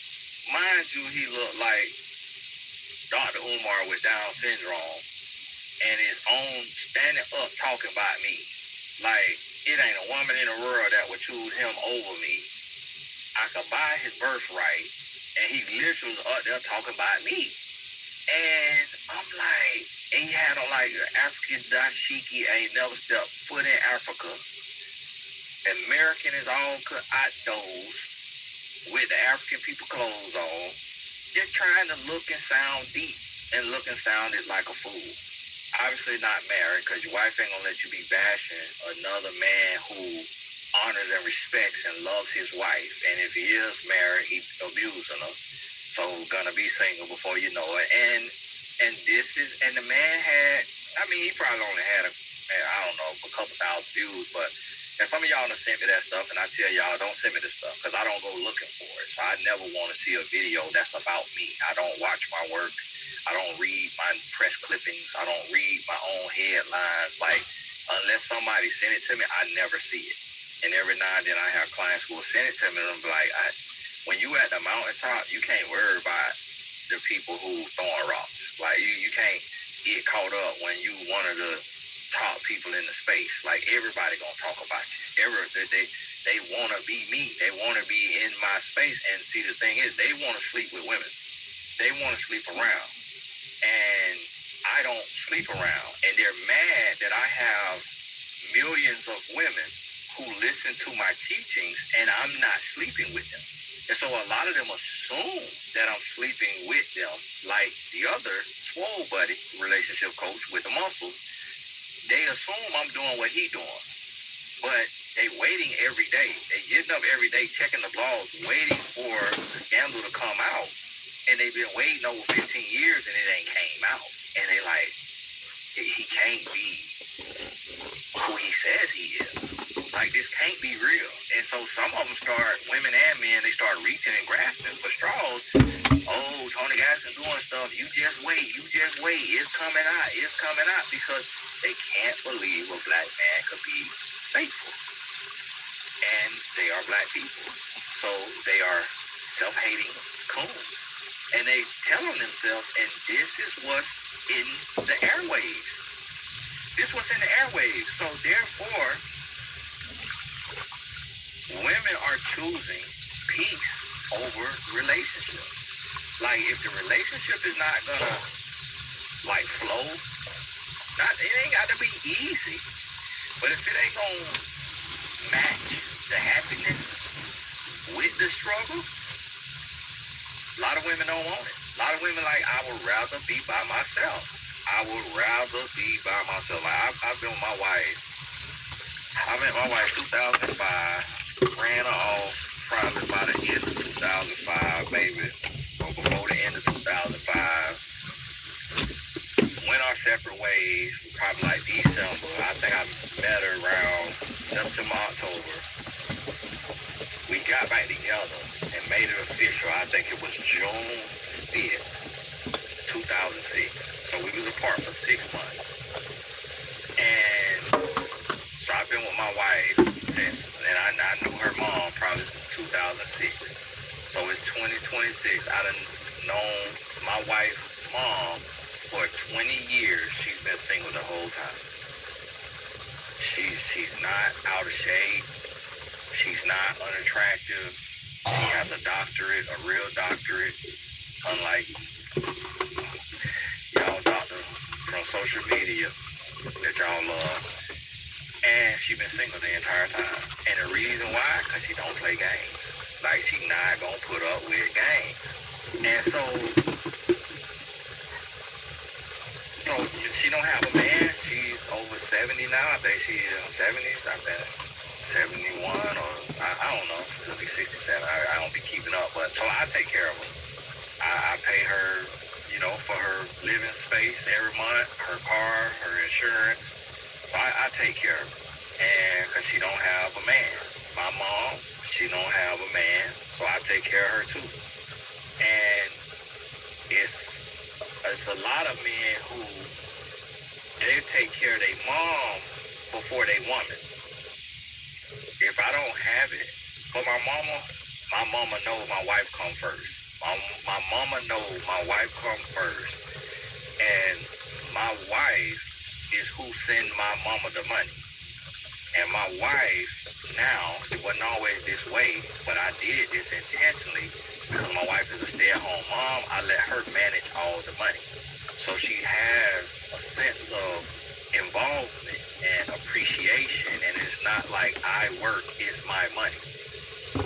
Speaker 1: mind you, he looked like Dr. Umar with Down syndrome, and is on standing up talking about me. Like, it ain't a woman in the world that would choose him over me. I could buy his birthright, and he literally was up there talking about me. And I'm like, and he had on like an African dashiki, ain't never stepped foot in Africa. American is all cut outdoors with the African people clothes on, just trying to look and sound deep and look and sounded like a fool. Obviously not married, because your wife ain't gonna let you be bashing another man who honors and respects and loves his wife. And if he is married, he abusing her. So gonna be single before you know it. And this is, and the man had, I mean, he probably only had I don't know, a couple thousand views, but, and some of y'all done sent me that stuff, and I tell y'all, don't send me this stuff, because I don't go looking for it. So I never want to see a video that's about me. I don't watch my work. I don't read my press clippings. I don't read my own headlines. Like, unless somebody send it to me, I never see it. And every now and then I have clients who will send it to me, and I'm like, when you at the mountaintop, you can't worry about the people who throwing rocks. Like, you can't get caught up when you one of the top people in the space. Like, everybody gonna talk about you. They want to be me. They want to be in my space. And see, the thing is, they want to sleep with women. They want to sleep around. And I don't sleep around. And they're mad that I have millions of women who listen to my teachings and I'm not sleeping with them. And so a lot of them assume that I'm sleeping with them, like the other swole buddy, relationship coach with the muscles. They assume I'm doing what he doing. But they waiting every day. They getting up every day, checking the blogs, waiting for the scandal to come out. And they've been waiting over 15 years and it ain't came out. And they like, he can't be who he says he is. Like, this can't be real. And so some of them start, women and men, they start reaching and grasping for straws. Oh, Tony Gaskins doing stuff. You just wait. It's coming out. It's coming out, because they can't believe a black man could be faithful. And they are black people. So they are self-hating coons. And they telling themselves, and this is what's in the airwaves. This what's in the airwaves. So therefore, women are choosing peace over relationships. Like, if the relationship is not gonna like flow, it ain't gotta be easy. But if it ain't gonna match the happiness with the struggle, a lot of women don't want it. A lot of women like, I would rather be by myself. Like, I've been with my wife. I met my wife 2005. Ran her off probably by the end of 2005, maybe. Or before the end of 2005. Went our separate ways, probably like December. I think I met her around September, October. We got back together and made it official. I think it was June 5th, 2006. So we was apart for 6 months. And so I've been with my wife since, and I knew her mom probably since 2006. So it's 2026. I done known my wife's mom for 20 years. She's been single the whole time. She's not out of shape. She's not unattractive. She has a doctorate, a real doctorate, unlike y'all doctor from social media that y'all love. And she been single the entire time. And the reason why, because she don't play games. Like, she not gonna put up with games. And so she don't have a man. She's over 70 now. I think she's in her 70s. I think 71 or I don't know. It'll be 67. I don't be keeping up. But so I take care of her. I pay her, for her living space every month, her car, her insurance. So I take care of her. And because she don't have a man. My mom, she don't have a man. So I take care of her too. And it's a lot of men who, they take care of their mom before they woman. If I don't have it for my mama knows my wife come first. my mama know my wife come first, and my wife is who send my mama the money. And my wife now, it wasn't always this way, but I did this intentionally because my wife is a stay-at-home mom. I let her manage all the money. So she has a sense of involvement and appreciation, and it's not like I work, it's my money.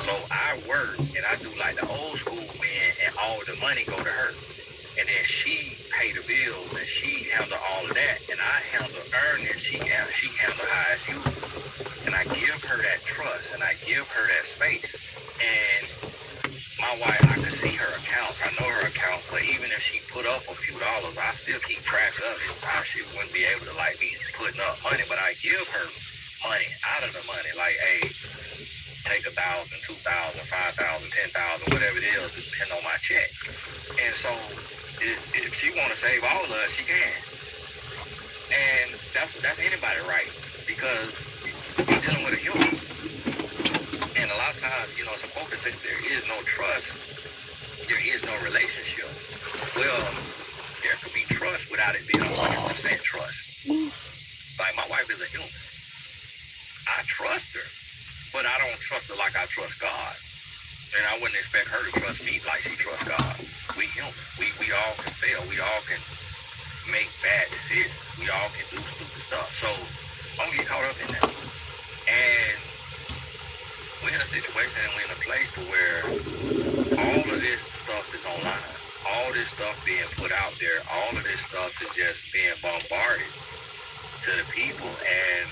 Speaker 1: So I work and I do like the old school man, and all the money go to her. And then she pay the bills and she handle all of that, and I handle earning, she handle high as you. And I give her that trust and I give her that space. And my wife, I can see her accounts. I know her accounts, but even if she put up a few dollars, I still keep track of it. She wouldn't be able to like be putting up money, but I give her money out of the money. Like, hey, take 1,000, 2,000, 5,000, 10,000, whatever it is, depending on my check. And so if she want to save all of us, she can. And that's anybody right, because you're dealing with a human. And a lot of times, you know, it's a quote that says there is no trust, there is no relationship. Well, there could be trust without it being 100% trust. Like, my wife is a human. I trust her, but I don't trust her like I trust God. And I wouldn't expect her to trust me like she trusts God. We human. We all can fail. We all can make bad decisions. We all can do stupid stuff. So don't get caught up in that. And we're in a situation and we're in a place to where all of this stuff is online. All this stuff being put out there. All of this stuff is just being bombarded to the people. And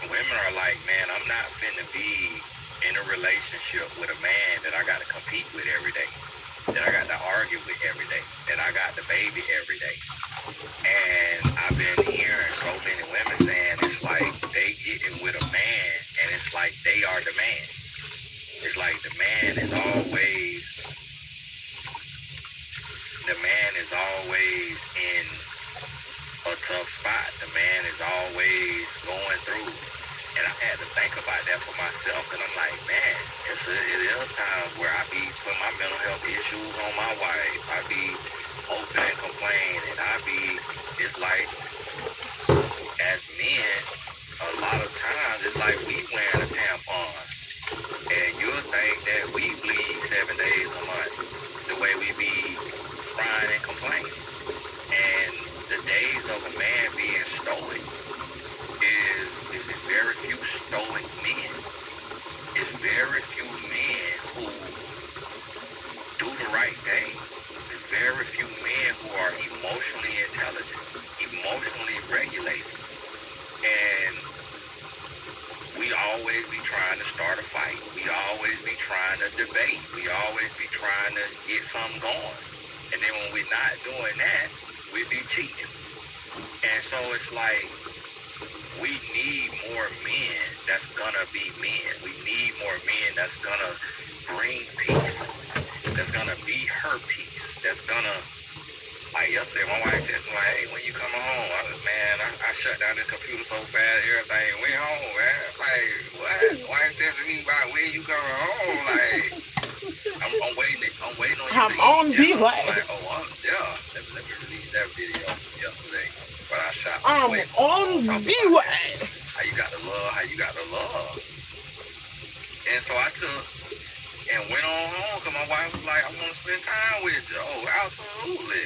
Speaker 1: women are like, man, I'm not finna be in a relationship with a man that I got to compete with every day, that I got to argue with every day, that I got the baby every day. And I've been hearing so many women saying it's like they getting with a man and it's like they are the man. It's like the man is always in a tough spot. The man is always going through. And I had to think about that for myself, and I'm like, man, it is times where I be putting my mental health issues on my wife. I be open and complain, and it's like, as men, a lot of times, it's like we wearing a tampon, and you'll think that we bleed 7 days a month, the way we be crying and complaining. And the days of a man being stoic is very few stoic men. It's very few men who do the right thing. There's very few men who are emotionally intelligent, emotionally regulated. And we always be trying to start a fight. We always be trying to debate. We always be trying to get something going. And then when we're not doing that, we be cheating. And so it's like, we need more men that's gonna be men. We need more men that's gonna bring peace. That's gonna be her peace. That's gonna, like yesterday, my wife said, like, hey, when you come home, I shut down the computer so fast, everything went home, man. Like, what? Wife telling me about when you coming home, like, I'm waiting on you.
Speaker 2: I'm on the way.
Speaker 1: Like, oh, I'm there. Let me release that video yesterday. But I shot
Speaker 2: I'm on the way.
Speaker 1: How you got the love. And so I took and went on home because my wife was like, I want to spend time with you. Oh, absolutely.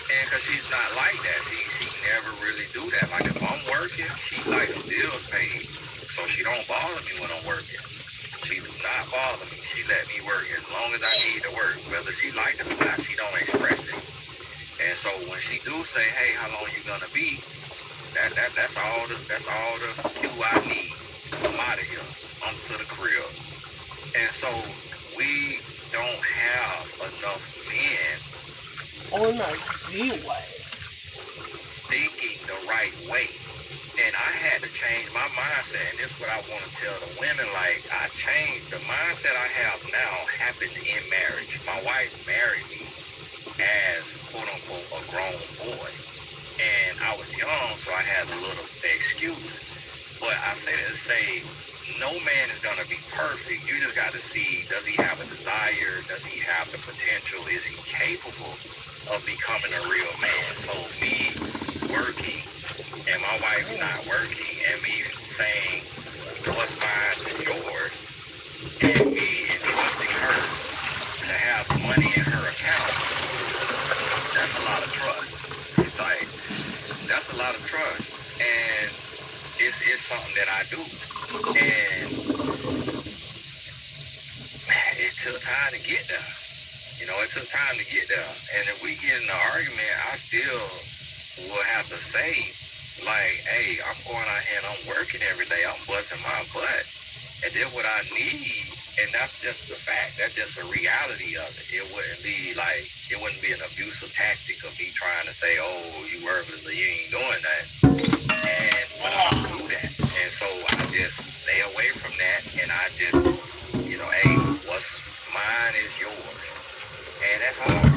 Speaker 1: And because she's not like that. She never really do that. Like, if I'm working, she like the bills paid. So she don't bother me when I'm working. She do not bother me. She let me work as long as I need to work. Whether she like it or not, she don't express it. And so when she do say, hey, how long you gonna be? That's all the cue I need. I'm out of here. I'm to the crib. And so we don't have enough men
Speaker 2: on the way,
Speaker 1: thinking the right way. And I had to change my mindset, and this is what I want to tell the women. Like, I changed the mindset I have now happened in marriage. My wife married me as quote-unquote a grown boy, and I was young, so I had a little excuse. But I say that to say, no man is gonna be perfect. You just got to see, does he have a desire? Does he have the potential? Is he capable of becoming a real man? So me working and my wife not working, and me saying what's mine is yours, and me entrusting her to have money in her account, that's a lot of trust. Like, that's a lot of trust. And it's something that I do. And it took time to get there. You know, it took time to get there. And if we get in an argument, I still will have to say, like, hey, I'm going out here and I'm working every day. I'm busting my butt. And then what I need, and that's just the fact. That's just the reality of it. It wouldn't be like, it wouldn't be an abusive tactic of me trying to say, oh, you worthless or you ain't doing that. And but I don't do that. And so I just stay away from that. And I just, you know, hey, what's mine is yours. And that's hard.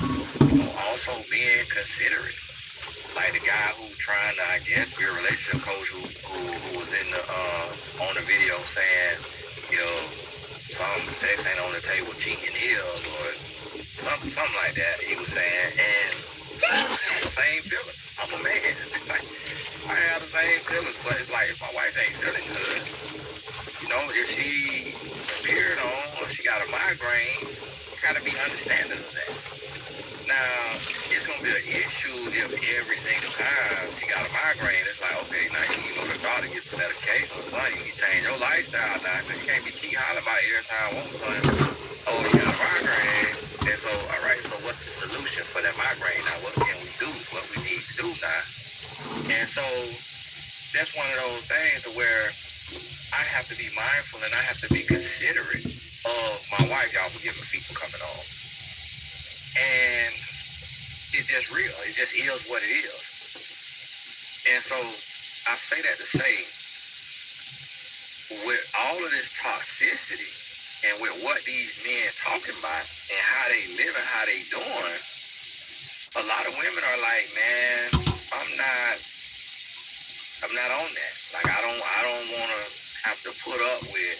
Speaker 1: You know, also being considerate. Like the guy who trying to, I guess, be a relationship coach who was in the on the video saying, you know, some sex ain't on the table, cheating is, or something like that. He was saying, and the same feelings. I'm a man. Like, I have the same feelings, but it's like if my wife ain't feeling good, you know, if she period on or she got a migraine, you gotta be understanding of that. Now, it's going to be an issue if every single time she got a migraine, it's like, okay, now you can go to the doctor and get some medication or something. You can change your lifestyle now. You can't be keep hollering about it every time I want something. Oh, you got a migraine. And so, all right, so what's the solution for that migraine now? What can we do? What we need to do now? And so, that's one of those things to where I have to be mindful and I have to be considerate of my wife. Y'all forgive me, people coming on. And it's just real. It just is what it is. And so I say that to say, with all of this toxicity and with what these men talking about and how they live and how they doing, a lot of women are like, man, I'm not on that. Like I don't want to have to put up with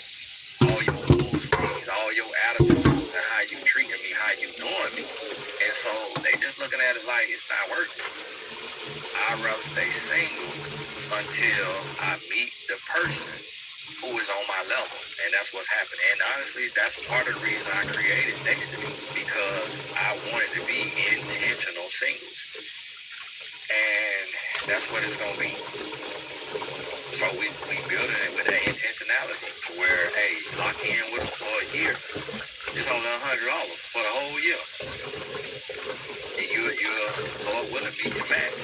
Speaker 1: all your rules, all your attitudes and how you treating me, how you doing me. And so they just looking at it like it's not working. I'd rather stay single until I meet the person who is on my level. And that's what's happening. And honestly, that's part of the reason I created Destiny, because I wanted to be intentional singles. And that's what it's going to be. So we building it with that intentionality where, hey, lock in with them for a year. It's only $100 for the whole year. And you'll go up with a meet your match.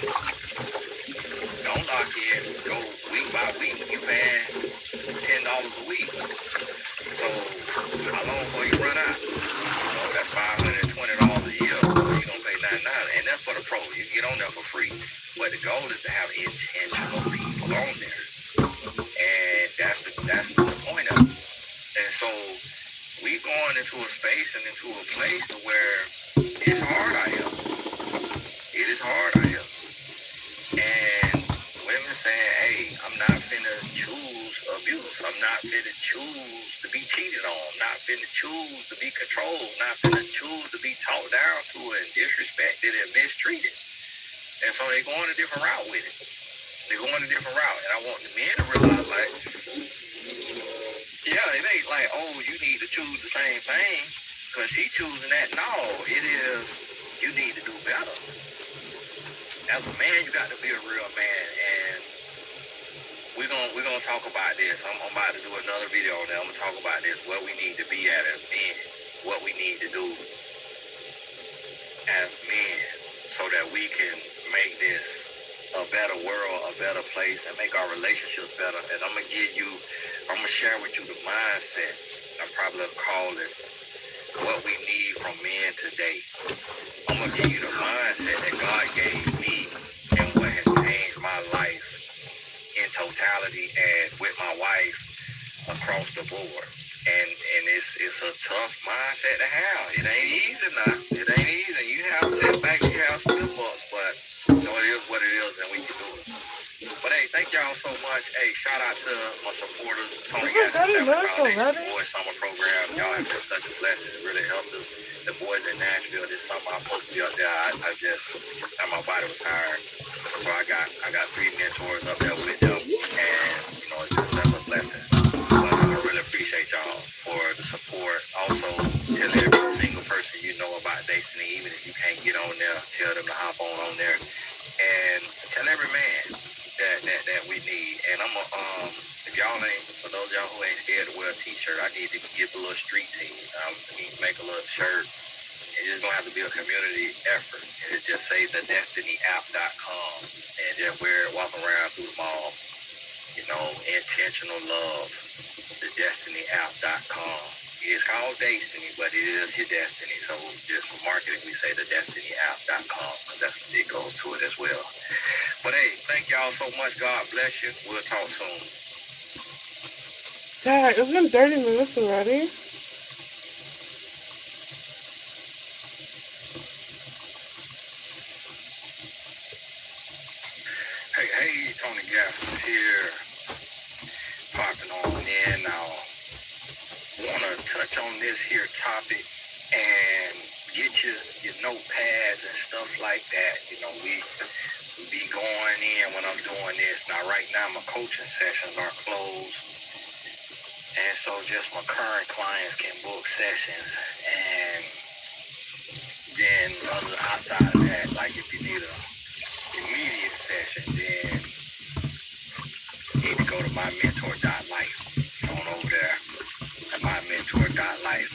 Speaker 1: Don't lock in. Go week by week. You paying $10 a week. So how long before you run out? You know, that's $520 a year. You're gonna pay $99, and that's for the pro. You get on there for free. But the goal is to have intentional people on there. And that's the point of it. And so we going into a space and into a place to where it's hard out here. It is hard out here. And women saying, hey, I'm not finna choose abuse. I'm not finna choose to be cheated on. I'm not finna choose to be controlled. Not finna choose to be talked down to and disrespected and mistreated. And so they going a different route with it. They're going a different route. And I want the men to realize, like, yeah, it ain't like, oh, you need to choose the same thing because she choosing that. No, it is, you need to do better. As a man, you got to be a real man. And we're gonna talk about this. I'm about to do another video on that. I'm going to talk about this, what we need to be at as men, what we need to do as men so that we can make this a better world, a better place, and make our relationships better. And I'm going to share with you the mindset. I'm probably going to call it what we need from men today. I'm going to give you the mindset that God gave me and what has changed my life in totality and with my wife across the board. And it's a tough mindset to have. It ain't easy now. It ain't easy. You have setbacks, you have slip-ups, but so it is what it is, and we can do it. But But hey, thank y'all so much. Hey, shout out to my supporters, Tony
Speaker 2: Is it
Speaker 1: Gaskins
Speaker 2: ready?
Speaker 1: Family
Speaker 2: No, it's
Speaker 1: Foundation,
Speaker 2: already.
Speaker 1: Boys Summer Program. Y'all have been such a blessing. It really helped us. The boys in Nashville this summer, I'm supposed to be up there. My body was tired. So I got 3 mentors up there with them. And, that's a blessing. But I really appreciate y'all for the support. Also, tell every single person you know about Destiny, even if you can't get on there, tell them to hop on there. And tell every man that we need. And I'm if y'all ain't, for those of y'all who ain't scared to wear a t-shirt, I need to give a little street team. I need to make a little shirt. It's just gonna have to be a community effort. And it just say thedestinyapp.com and just wear it, walk around through the mall. Intentional love. Thedestinyapp.com. It's called Destiny, but it is your destiny. So just for marketing, we say thedestinyapp.com. It goes to it as well. But hey, thank y'all so much. God bless you. We'll talk soon.
Speaker 2: Dad, it's been 30 minutes already.
Speaker 1: Hey, Tony Gaskins here. Popping on in now. Want to touch on this here topic and get your notepads and stuff like that. We be going in when I'm doing this. Now, right now, my coaching sessions are closed. And so just my current clients can book sessions. And then outside of that, like if you need an immediate session, then you need to go to mymentor.life. On over there at mymentor.life.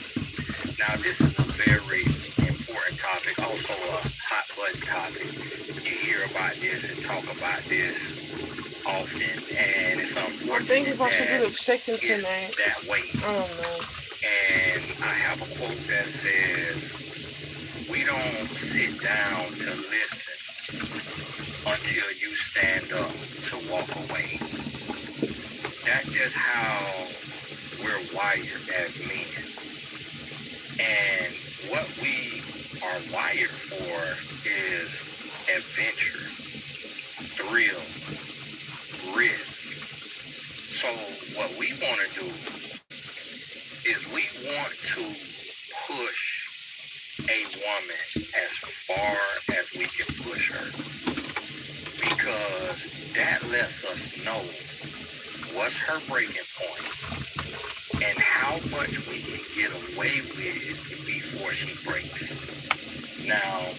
Speaker 1: Now, this is a very important topic, also a hot button topic. You hear about this and talk about this often, and it's unfortunate.
Speaker 2: I think if I should do the chicken tonight.
Speaker 1: That way.
Speaker 2: I don't know.
Speaker 1: And I have a quote that says, "We don't sit down to listen until you stand up to walk away." That's just how we're wired as men. And what we are wired for is adventure, thrill, risk. So what we want to do is we want to push a woman as far as we can push her, because that lets us know what's her breaking point and how much we can get away with before she breaks. Now,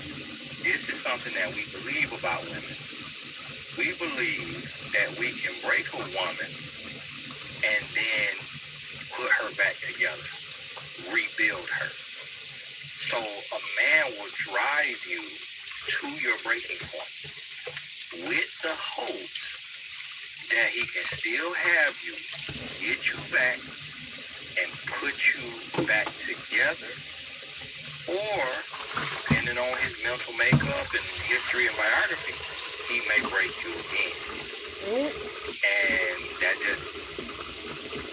Speaker 1: this is something that we believe about women. We believe that we can break a woman and then put her back together, rebuild her. So a man will drive you to your breaking point with the hopes that he can still have you, get you back, and put you back together. Or, depending on his mental makeup and history and biography, he may break you again. And that just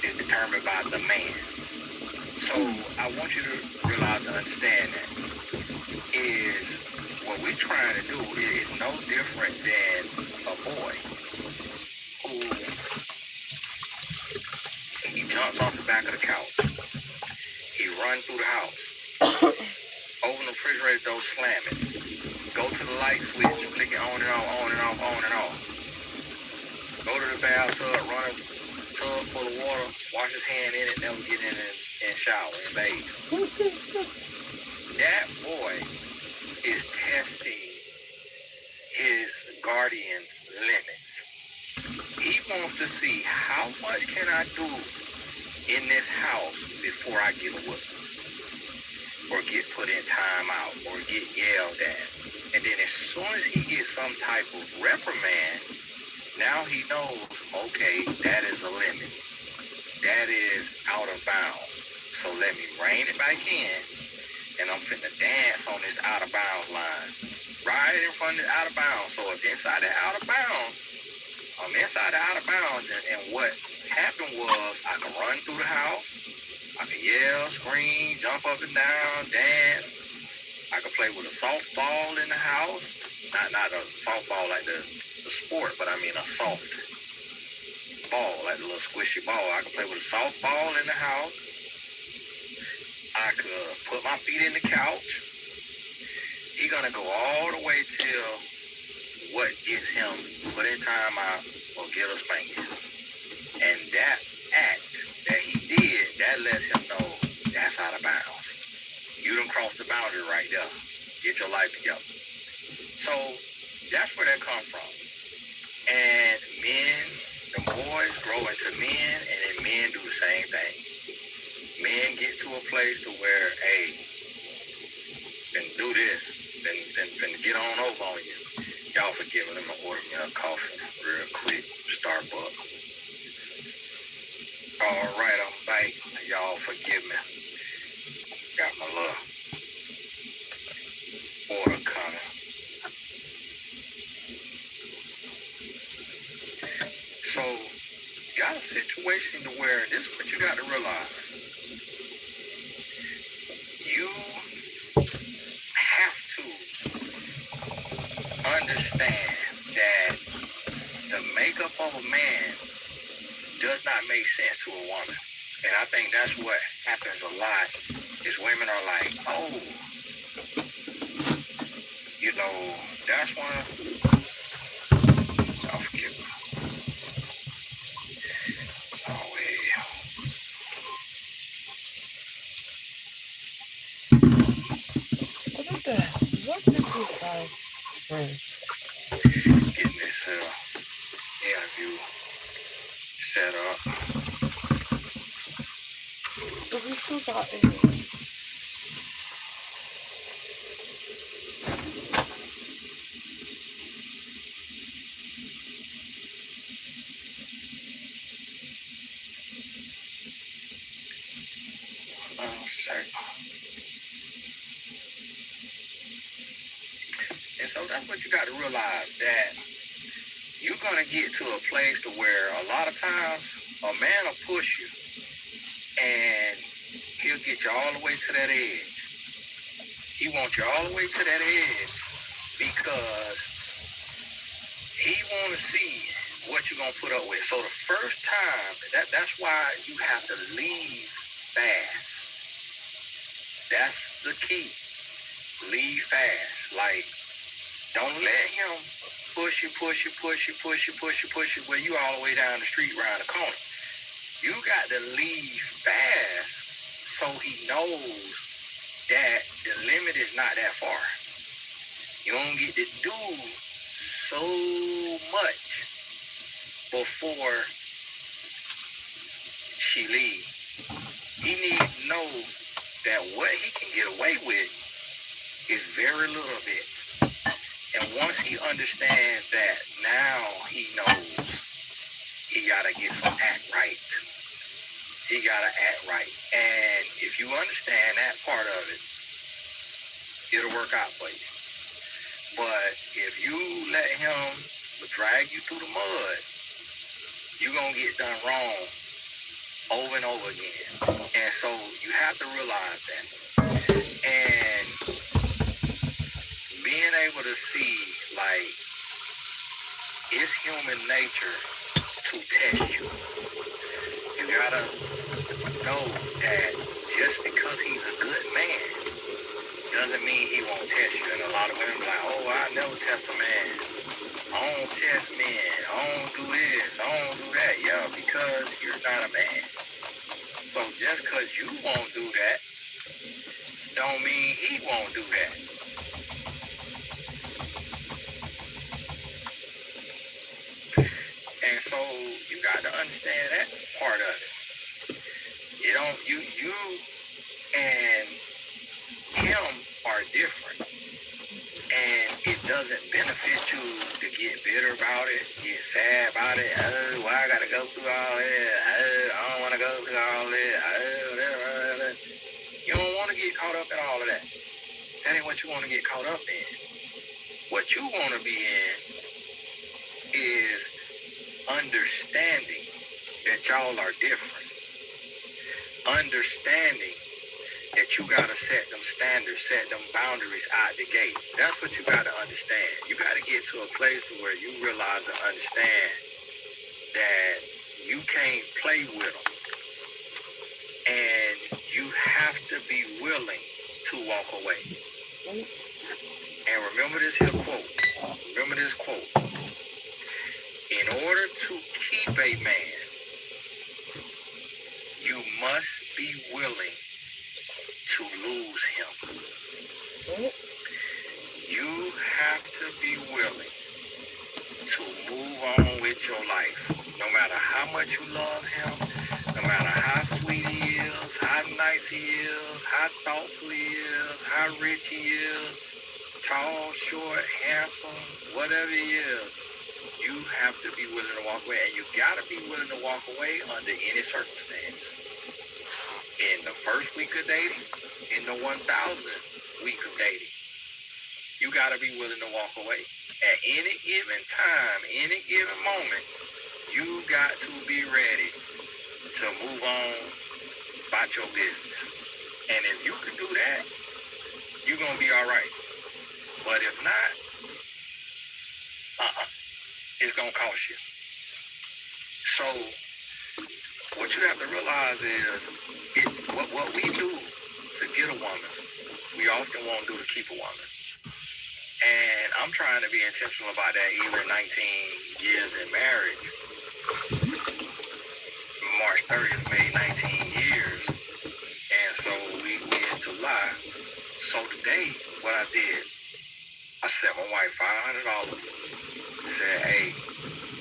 Speaker 1: is determined by the man. So I want you to realize and understand that is what we're trying to do is no different than a boy who he jumps off the back of the couch. He runs through the house. Open the refrigerator door, slam it. Go to the light switch, flick it on and off, on and off, on and off. Go to the bathtub, run a tub full of water, wash his hand in it, never get in and shower and bathe. That boy is testing his guardian's limits. He wants to see how much can I do in this house before I get a whooping, or get put in timeout, or get yelled at. And then as soon as he gets some type of reprimand, now he knows, okay, that is a limit. That is out of bounds. So let me rein it back in, and I'm finna dance on this out of bounds line. Right in front of the out of bounds. So if inside the out of bounds, I'm inside the out of bounds, and what happened was I could run through the house, I could yell, scream, jump up and down, dance. I could play with a softball in the house. Not a softball like the sport, but I mean a soft ball, like a little squishy ball. I could play with a soft ball in the house. I could put my feet in the couch. He gonna go all the way till what gets him put in time out or get a spanking. And that act that he did, that lets him know that's out of bounds. You done crossed the boundary right there. Get your life together. So that's where that comes from. And men, the boys grow into men, and then men do the same thing. Men get to a place to where, hey, then do this, then get on over on you. Y'all forgive me, let me order me a coffee real quick, Starbucks. All right, I'm back. Y'all forgive me. Got my little order coming. So, got a situation to where this is what you got to realize. You have to understand that the makeup of a man does not make sense to a woman. And I think that's what happens a lot is women are like, oh, you know, that's one of, I'll forgive me. Oh, well.
Speaker 2: What is this guy?
Speaker 1: Getting this interview set up.
Speaker 2: But we still got it.
Speaker 1: And so that's what you got to realize, that you're going to get to a place to where a lot of times a man will push you and he'll get you all the way to that edge. He wants you all the way to that edge because he want to see what you're going to put up with. So the first time, that's why you have to leave fast. That's the key. Leave fast. Like, don't let him push you where you all the way down the street around the corner. You got to leave fast so he knows that the limit is not that far. You don't get to do so much before she leaves. He needs to know that what he can get away with is very little bit. And once he understands that, now he knows he got to get some act right. He got to act right. And if you understand that part of it, it'll work out for you. But if you let him drag you through the mud, you're going to get done wrong over and over again. And so you have to realize that. And being able to see, like, it's human nature to test you. You gotta know that just because he's a good man doesn't mean he won't test you. And a lot of women be like, oh, I never test a man. I don't test men. I don't do this. I don't do that. Yeah, because you're not a man. So just because you won't do that don't mean he won't do that. And so you got to understand that part of it. You don't, you and him are different. And it doesn't benefit you to get bitter about it, get sad about it. Oh, why I gotta go through all this? Oh, I don't want to go through all this. Oh, you don't want to get caught up in all of that. That ain't what you want to get caught up in. What you want to be in is understanding that y'all are different. Understanding that you gotta set them standards, set them boundaries out the gate. That's what you gotta understand. You gotta get to a place where you realize and understand that you can't play with them. And you have to be willing to walk away. And remember this here quote. Remember this quote. In order to keep a man, you must be willing to lose him. You have to be willing to move on with your life. No matter how much you love him, no matter how sweet he is, how nice he is, how thoughtful he is, how rich he is, tall, short, handsome, whatever he is, you have to be willing to walk away. And you got to be willing to walk away under any circumstance. In the first week of dating, in the 1,000th week of dating, you got to be willing to walk away. At any given time, any given moment, you got to be ready to move on about your business. And if you can do that, you're going to be all right. But if not, it's going to cost you. So what you have to realize is what we do to get a woman, we often won't do to keep a woman. And I'm trying to be intentional about that even 19 years in marriage. March 30th made 19 years. And so we in July. So today, what I did, I sent my wife $500. Said, hey,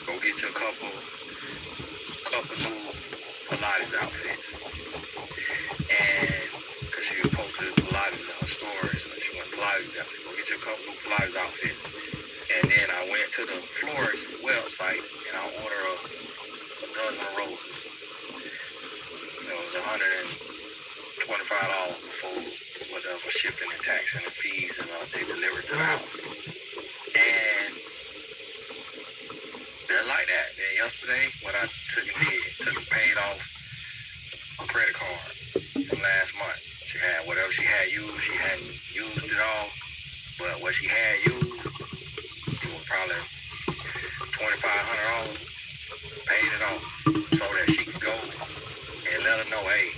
Speaker 1: go get you a couple new Pilates outfits. And because she posted Pilates in her stories, so she went Pilates, I said, go get you a couple new Pilates outfits. And then I went to the florist website and I ordered a dozen roses. It was $125 for shipping and tax and the fees, and they delivered to the house. And just like that. Then yesterday, what I paid off a credit card from last month. She had whatever she had used. She hadn't used it all, but what she had used, it was probably $2,500. Paid it off so that she could go and let her know, hey,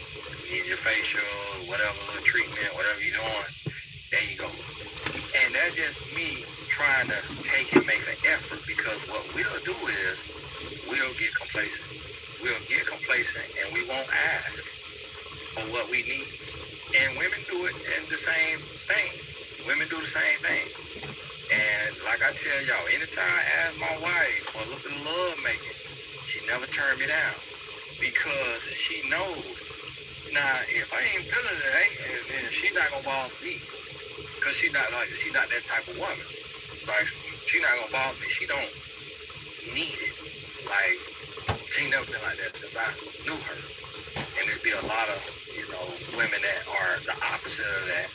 Speaker 1: you need your facial, whatever little treatment, whatever you're doing, there you go. And that's just me trying to take and make an effort, because what we'll do is we'll get complacent. We'll get complacent and we won't ask for what we need. And women do it in the same thing. Women do the same thing. And like I tell y'all, anytime I ask my wife for a little bit of love making, she never turned me down, because she knows, now if I ain't feeling it, then she's not gonna bother me, because she's not that type of woman. Like, she not gonna bother me. She don't need it. Like, she never been like that since I knew her. And there'd be a lot of, women that are the opposite of that,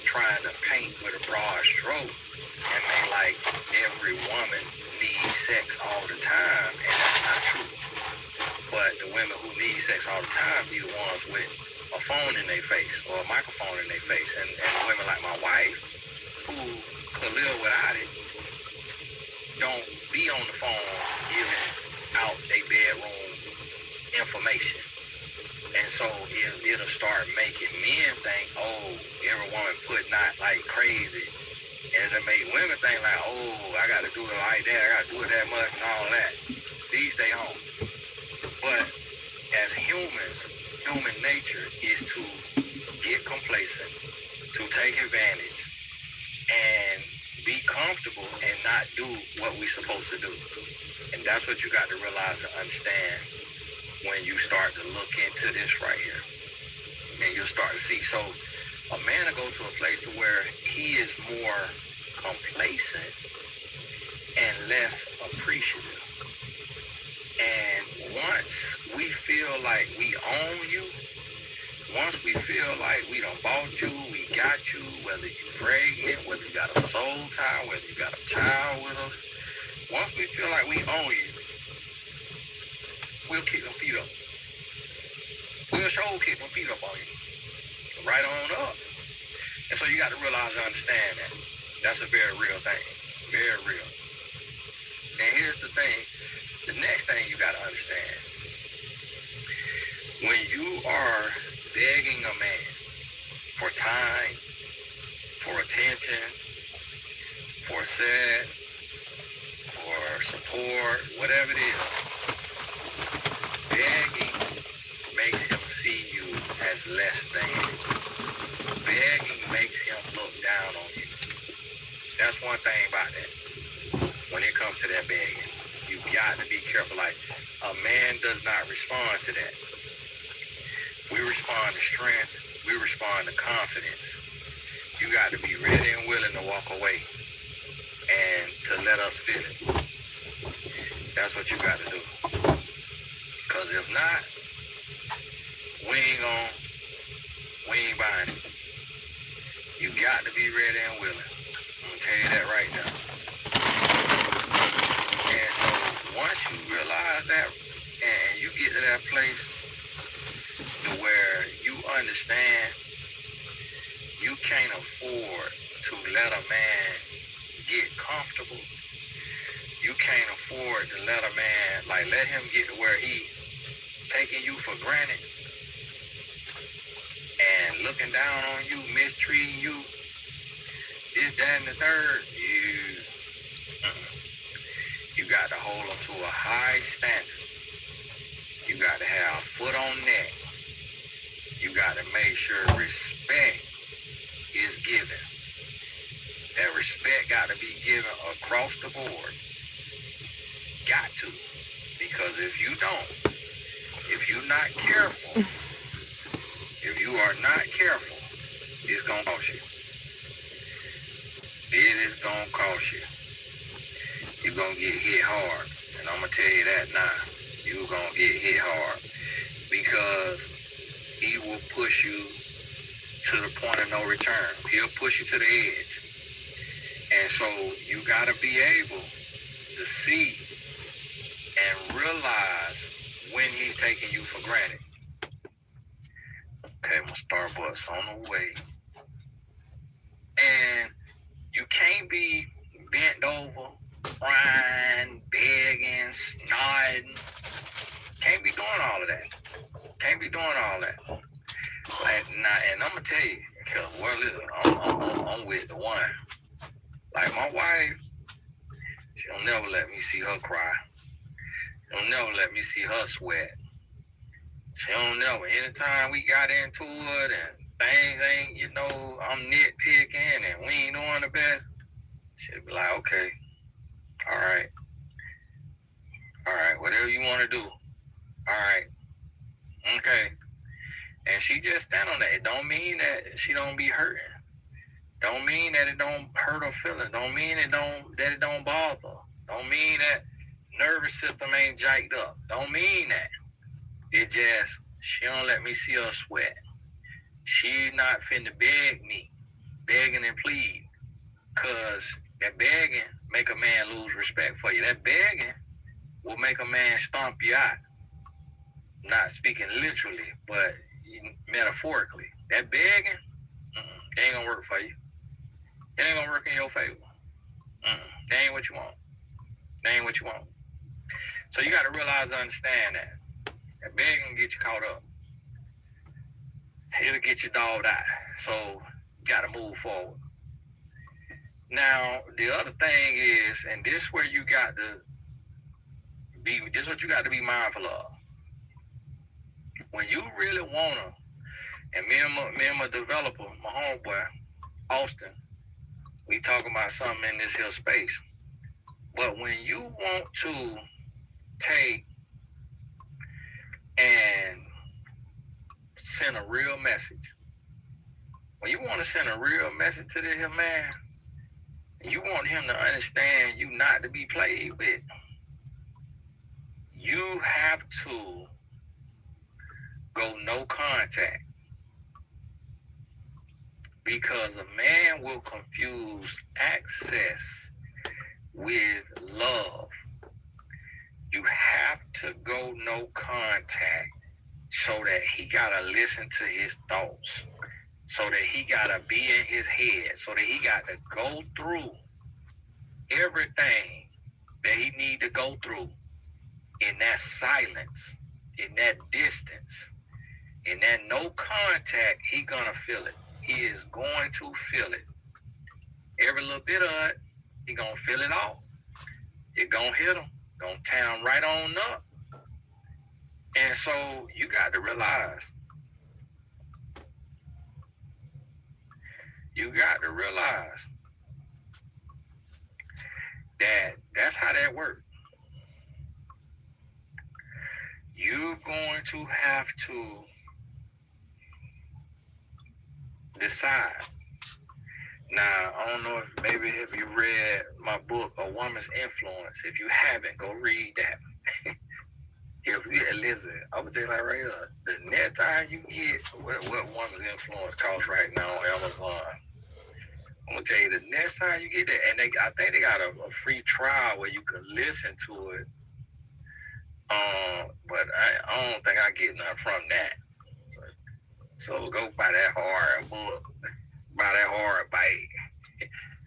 Speaker 1: trying to paint with a broad stroke and make like every woman needs sex all the time, and that's not true. But the women who need sex all the time be the ones with a phone in their face or a microphone in their face. And women like my wife, who could live without it, don't be on the phone giving out their bedroom information. And so it'll start making men think, oh, every woman putting out like crazy. And it'll make women think like, oh, I got to do it like that. I got to do it that much and all that. Please stay home. But as humans, human nature is to get complacent, to take advantage, and be comfortable and not do what we're supposed to do. And that's what you got to realize and understand when you start to look into this right here. And you'll start to see. So a man will go to a place to where he is more complacent and less appreciative. And once we feel like we own you, once we feel like we done bought you, we got you, whether you're pregnant, whether you got a soul tie, whether you got a child with us, once we feel like we own you, we'll kick them feet up. We'll sure kick them feet up on you. Right on up. so you got to realize and understand that. That's a very real thing. Very real. And here's the thing. The next thing you got to understand. When you are begging a man for time, for attention, for sex, for support, whatever it is, begging makes him see you as less than. Begging makes him look down on you. That's one thing about that. When it comes to that begging, you got to be careful. Like, a man does not respond to that. We respond to strength. We respond to confidence. You got to be ready and willing to walk away and to let us feel it. That's what you got to do. Because if not, we ain't buying it. You got to be ready and willing. I'm going to tell you that right now. And so once you realize that and you get to that place to where you understand you can't afford to let a man get comfortable. You can't afford to let a man, let him get to where he taking you for granted and looking down on you, mistreating you, this, that, and the third. You got to hold them to a high standard. You got to have foot on neck. You got to make sure respect is given. That respect got to be given across the board. Got to. Because if you don't, if you're not careful, if you are not careful, it's going to cost you. It is going to cost you. You're going to get hit hard. And I'm going to tell you that now. You're going to get hit hard. Because he will push you to the point of no return. He'll push you to the edge. And so you got to be able to see and realize when he's taking you for granted. Okay, my Starbucks on the way. And you can't be bent over, crying, begging, snotting. Can't be doing all of that. Can't be doing all that. And I'm going to tell you, because, I'm with the one. Like my wife, she'll never let me see her cry. She'll never let me see her sweat. She'll never. Anytime we got into it and things ain't, I'm nitpicking and we ain't doing the best, she'll be like, okay, all right, whatever you want to do, all right, okay. And she just stand on that. It don't mean that she don't be hurting. Don't mean that it don't hurt her feelings. Don't mean that it don't bother. Don't mean that nervous system ain't jacked up. Don't mean that. It just, she don't let me see her sweat. She not finna beg me, begging and plead. Cause that begging make a man lose respect for you. That begging will make a man stomp you out. Not speaking literally, but metaphorically. That begging, it ain't gonna work for you. It ain't gonna work in your favor. That ain't what you want. That ain't what you want. So you gotta realize and understand that. That begging get you caught up. It'll get you dogged out. So you gotta move forward. Now, the other thing is, and this is where you got to be, this is what you got to be mindful of. When you really wanna, and me and my developer, my homeboy, Austin, we talking about something in this here space. But when you want to take and send a real message, when you want to send a real message to this here man, and you want him to understand you not to be played with, you have to go no contact. Because a man will confuse access with love. You have to go no contact so that he gotta listen to his thoughts, so that he gotta be in his head, so that he got to go through everything that he need to go through in that silence, in that distance, in that no contact. He gonna feel it. He is going to feel it. Every little bit of it, he gonna feel it all. It gonna hit him, gonna tear him right on up. And so you got to realize, that that's how that works. You're going to have to decide. Now, I don't know if maybe have you read my book, A Woman's Influence. If you haven't, go read that. Listen, I'm gonna tell you like right here. The next time you get what Woman's Influence costs right now on Amazon, I'm gonna tell you the next time you get that, and I think they got a free trial where you can listen to it. But I don't think I get nothing from that. So go buy that hard book, buy that hard bite,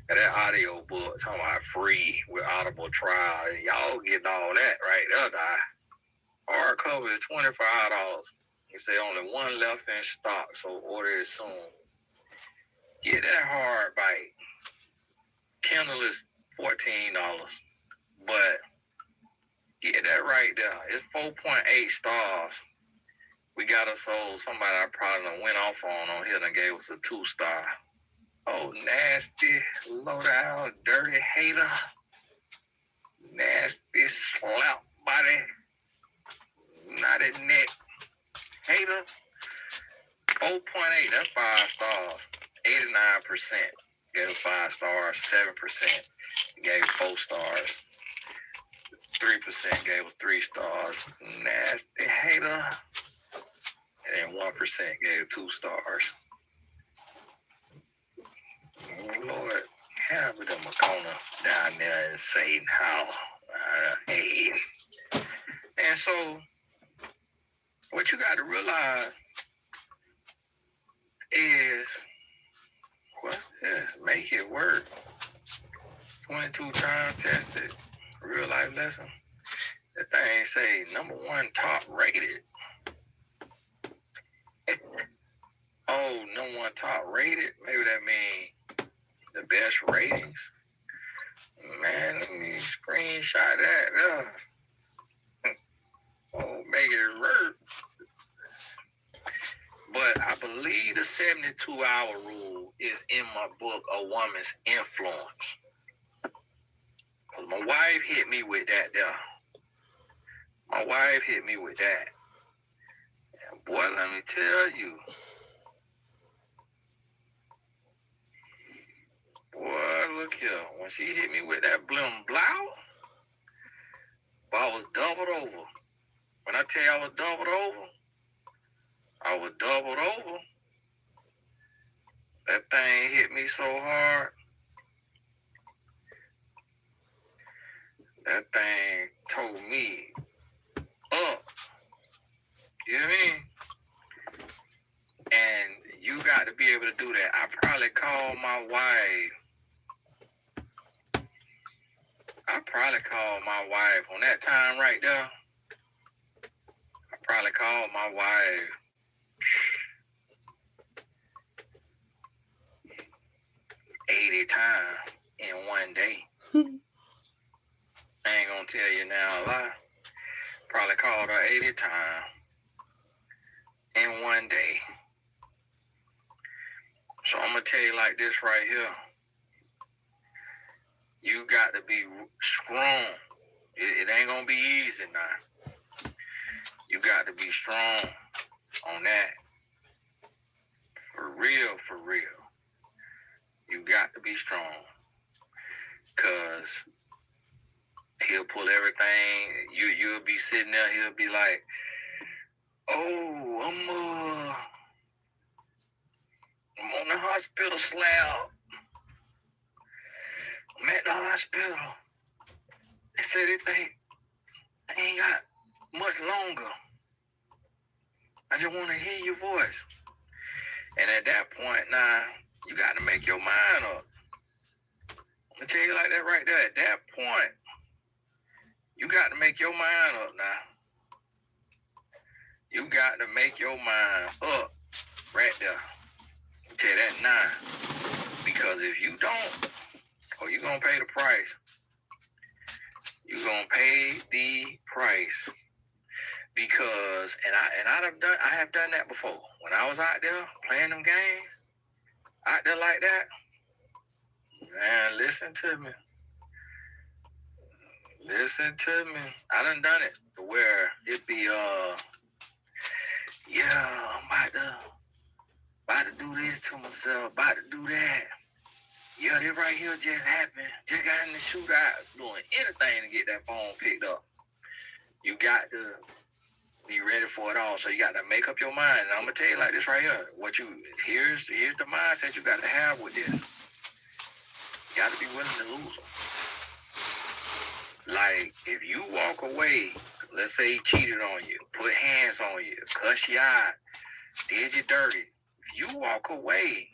Speaker 1: that audio book. Talking about free with Audible trial. Y'all getting all that right there, guy. Hardcover is $25. You say only one left in stock, so order it soon. Get that hard bite. Kindle is $14, but get that right there. It's 4.8 stars. We got us sold. Somebody I probably done went off on here and gave us a 2-star. Oh, nasty, low down, dirty hater. Nasty slap body. Naughty neck hater. 4.8, that's 5 stars. 89% gave 5 stars. 7% gave 4 stars. 3% gave us 3 stars. Nasty hater. And 1% gave 2 stars. Lord, have them a corner down there and say how. Hey. And so, what you got to realize is, what's this? Make it work. 22 time tested. Real life lesson. The thing say #1 top rated. Oh, #1 top rated? Maybe that means the best ratings. Man, let me screenshot that. Oh, make it work. But I believe the 72-hour rule is in my book, A Woman's Influence. Cause my wife hit me with that there. My wife hit me with that. And boy, let me tell you. Boy, look here. When she hit me with that blim blow, I was doubled over. When I tell you I was doubled over, I was doubled over. That thing hit me so hard. That thing told me up. You know what I mean? And you got to be able to do that. I probably called my wife. On that time right there. I probably called my wife 80 times in one day. I ain't gonna tell you now a lie. Probably called her 80 times in one day. So I'm gonna tell you like this right here. You got to be strong. It ain't gonna be easy now. You got to be strong on that. For real, for real. You got to be strong. Cause he'll pull everything. You'll be sitting there, he'll be like, oh, I'm on the hospital slab. I'm at the hospital. They said they think I ain't got much longer. I just want to hear your voice. And at that point, now, you got to make your mind up. I'm going to tell you like that right there. At that point, you got to make your mind up now. You got to make your mind up right there. I'll tell you that now. Because if you don't, you're going to pay the price. You're going to pay the price. Because, I have done that before. When I was out there playing them games, out there like that, man, listen to me. Listen to me. I done it to where it be, yeah, I'm about to do this to myself, about to do that. Yeah, this right here just happened. Just got in the shootout, doing anything to get that phone picked up. You got to be ready for it all. So you got to make up your mind. And I'm gonna tell you like this right here. Here's the mindset you got to have with this. You got to be willing to lose them. Like if you walk away, let's say he cheated on you, put hands on you, cuss you out, did you dirty. If you walk away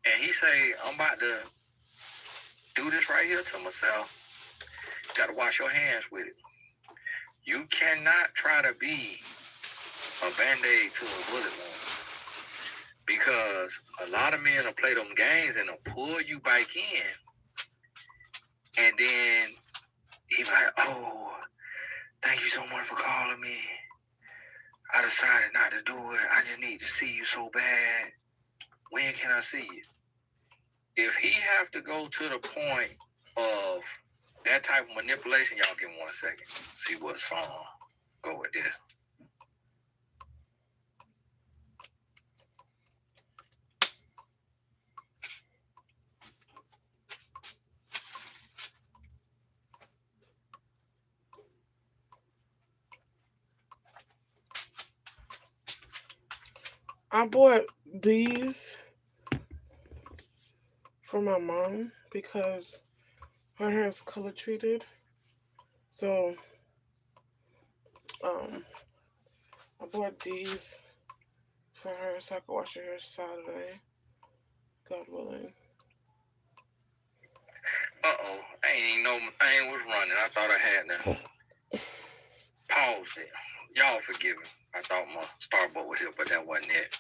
Speaker 1: and he say, I'm about to do this right here to myself, you got to wash your hands with it. You cannot try to be a Band-Aid to a bullet wound. Because a lot of men will play them games and they'll pull you back in. And then he's like, oh, thank you so much for calling me. I decided not to do it. I just need to see you so bad. When can I see you? If he have to go to the point of that type of manipulation, y'all give me 1 second. See what song go with this.
Speaker 2: I bought these for my mom because her hair is color treated. So I bought these for her so I could wash her hair Saturday. God willing.
Speaker 1: I ain't even know my thing was running. I thought I had to pause it. Y'all forgive me. I thought my Starbucks was here, but that wasn't it.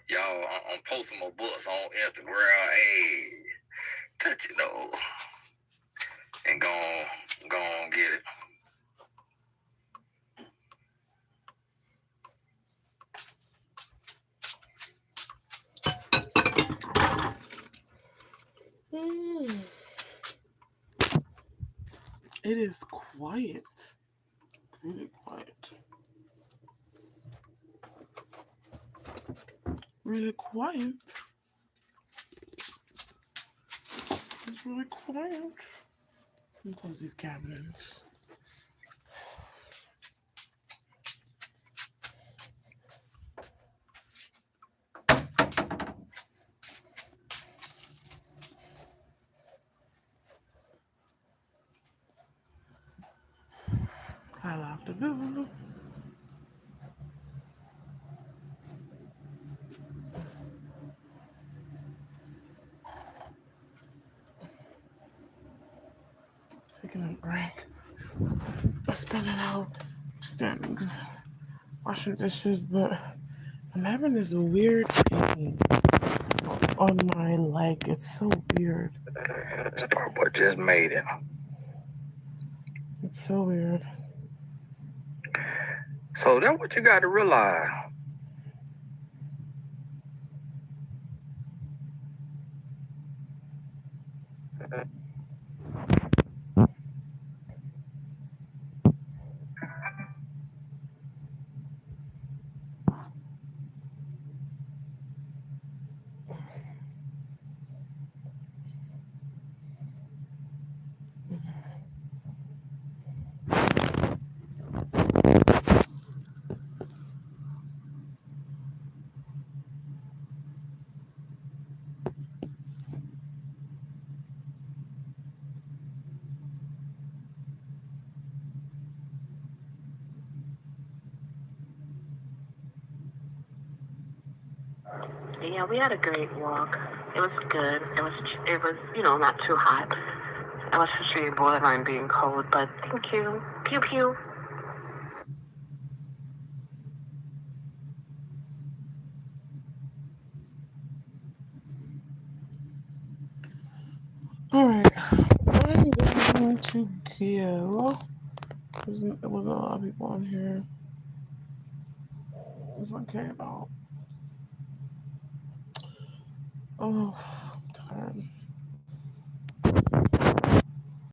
Speaker 1: Y'all, I'm posting my books on Instagram. Hey, touch it though. And go on get it.
Speaker 2: It is quiet. Really quiet. Really quiet. It's really quiet. Let me close these cabinets. I locked the door. Taking a break. Spinning out. Standing. Washing dishes, but I'm having this weird pain on my leg. It's so weird.
Speaker 1: Starbucks just made it.
Speaker 2: It's so weird.
Speaker 1: So that's what you got to realize.
Speaker 4: Yeah, we had a great walk. It was good. It was, not too hot. I was actually borderline being cold, but thank you. Pew pew.
Speaker 2: All right, I'm going to go. It wasn't a lot of people on here. It's okay though. Oh, I'm tired.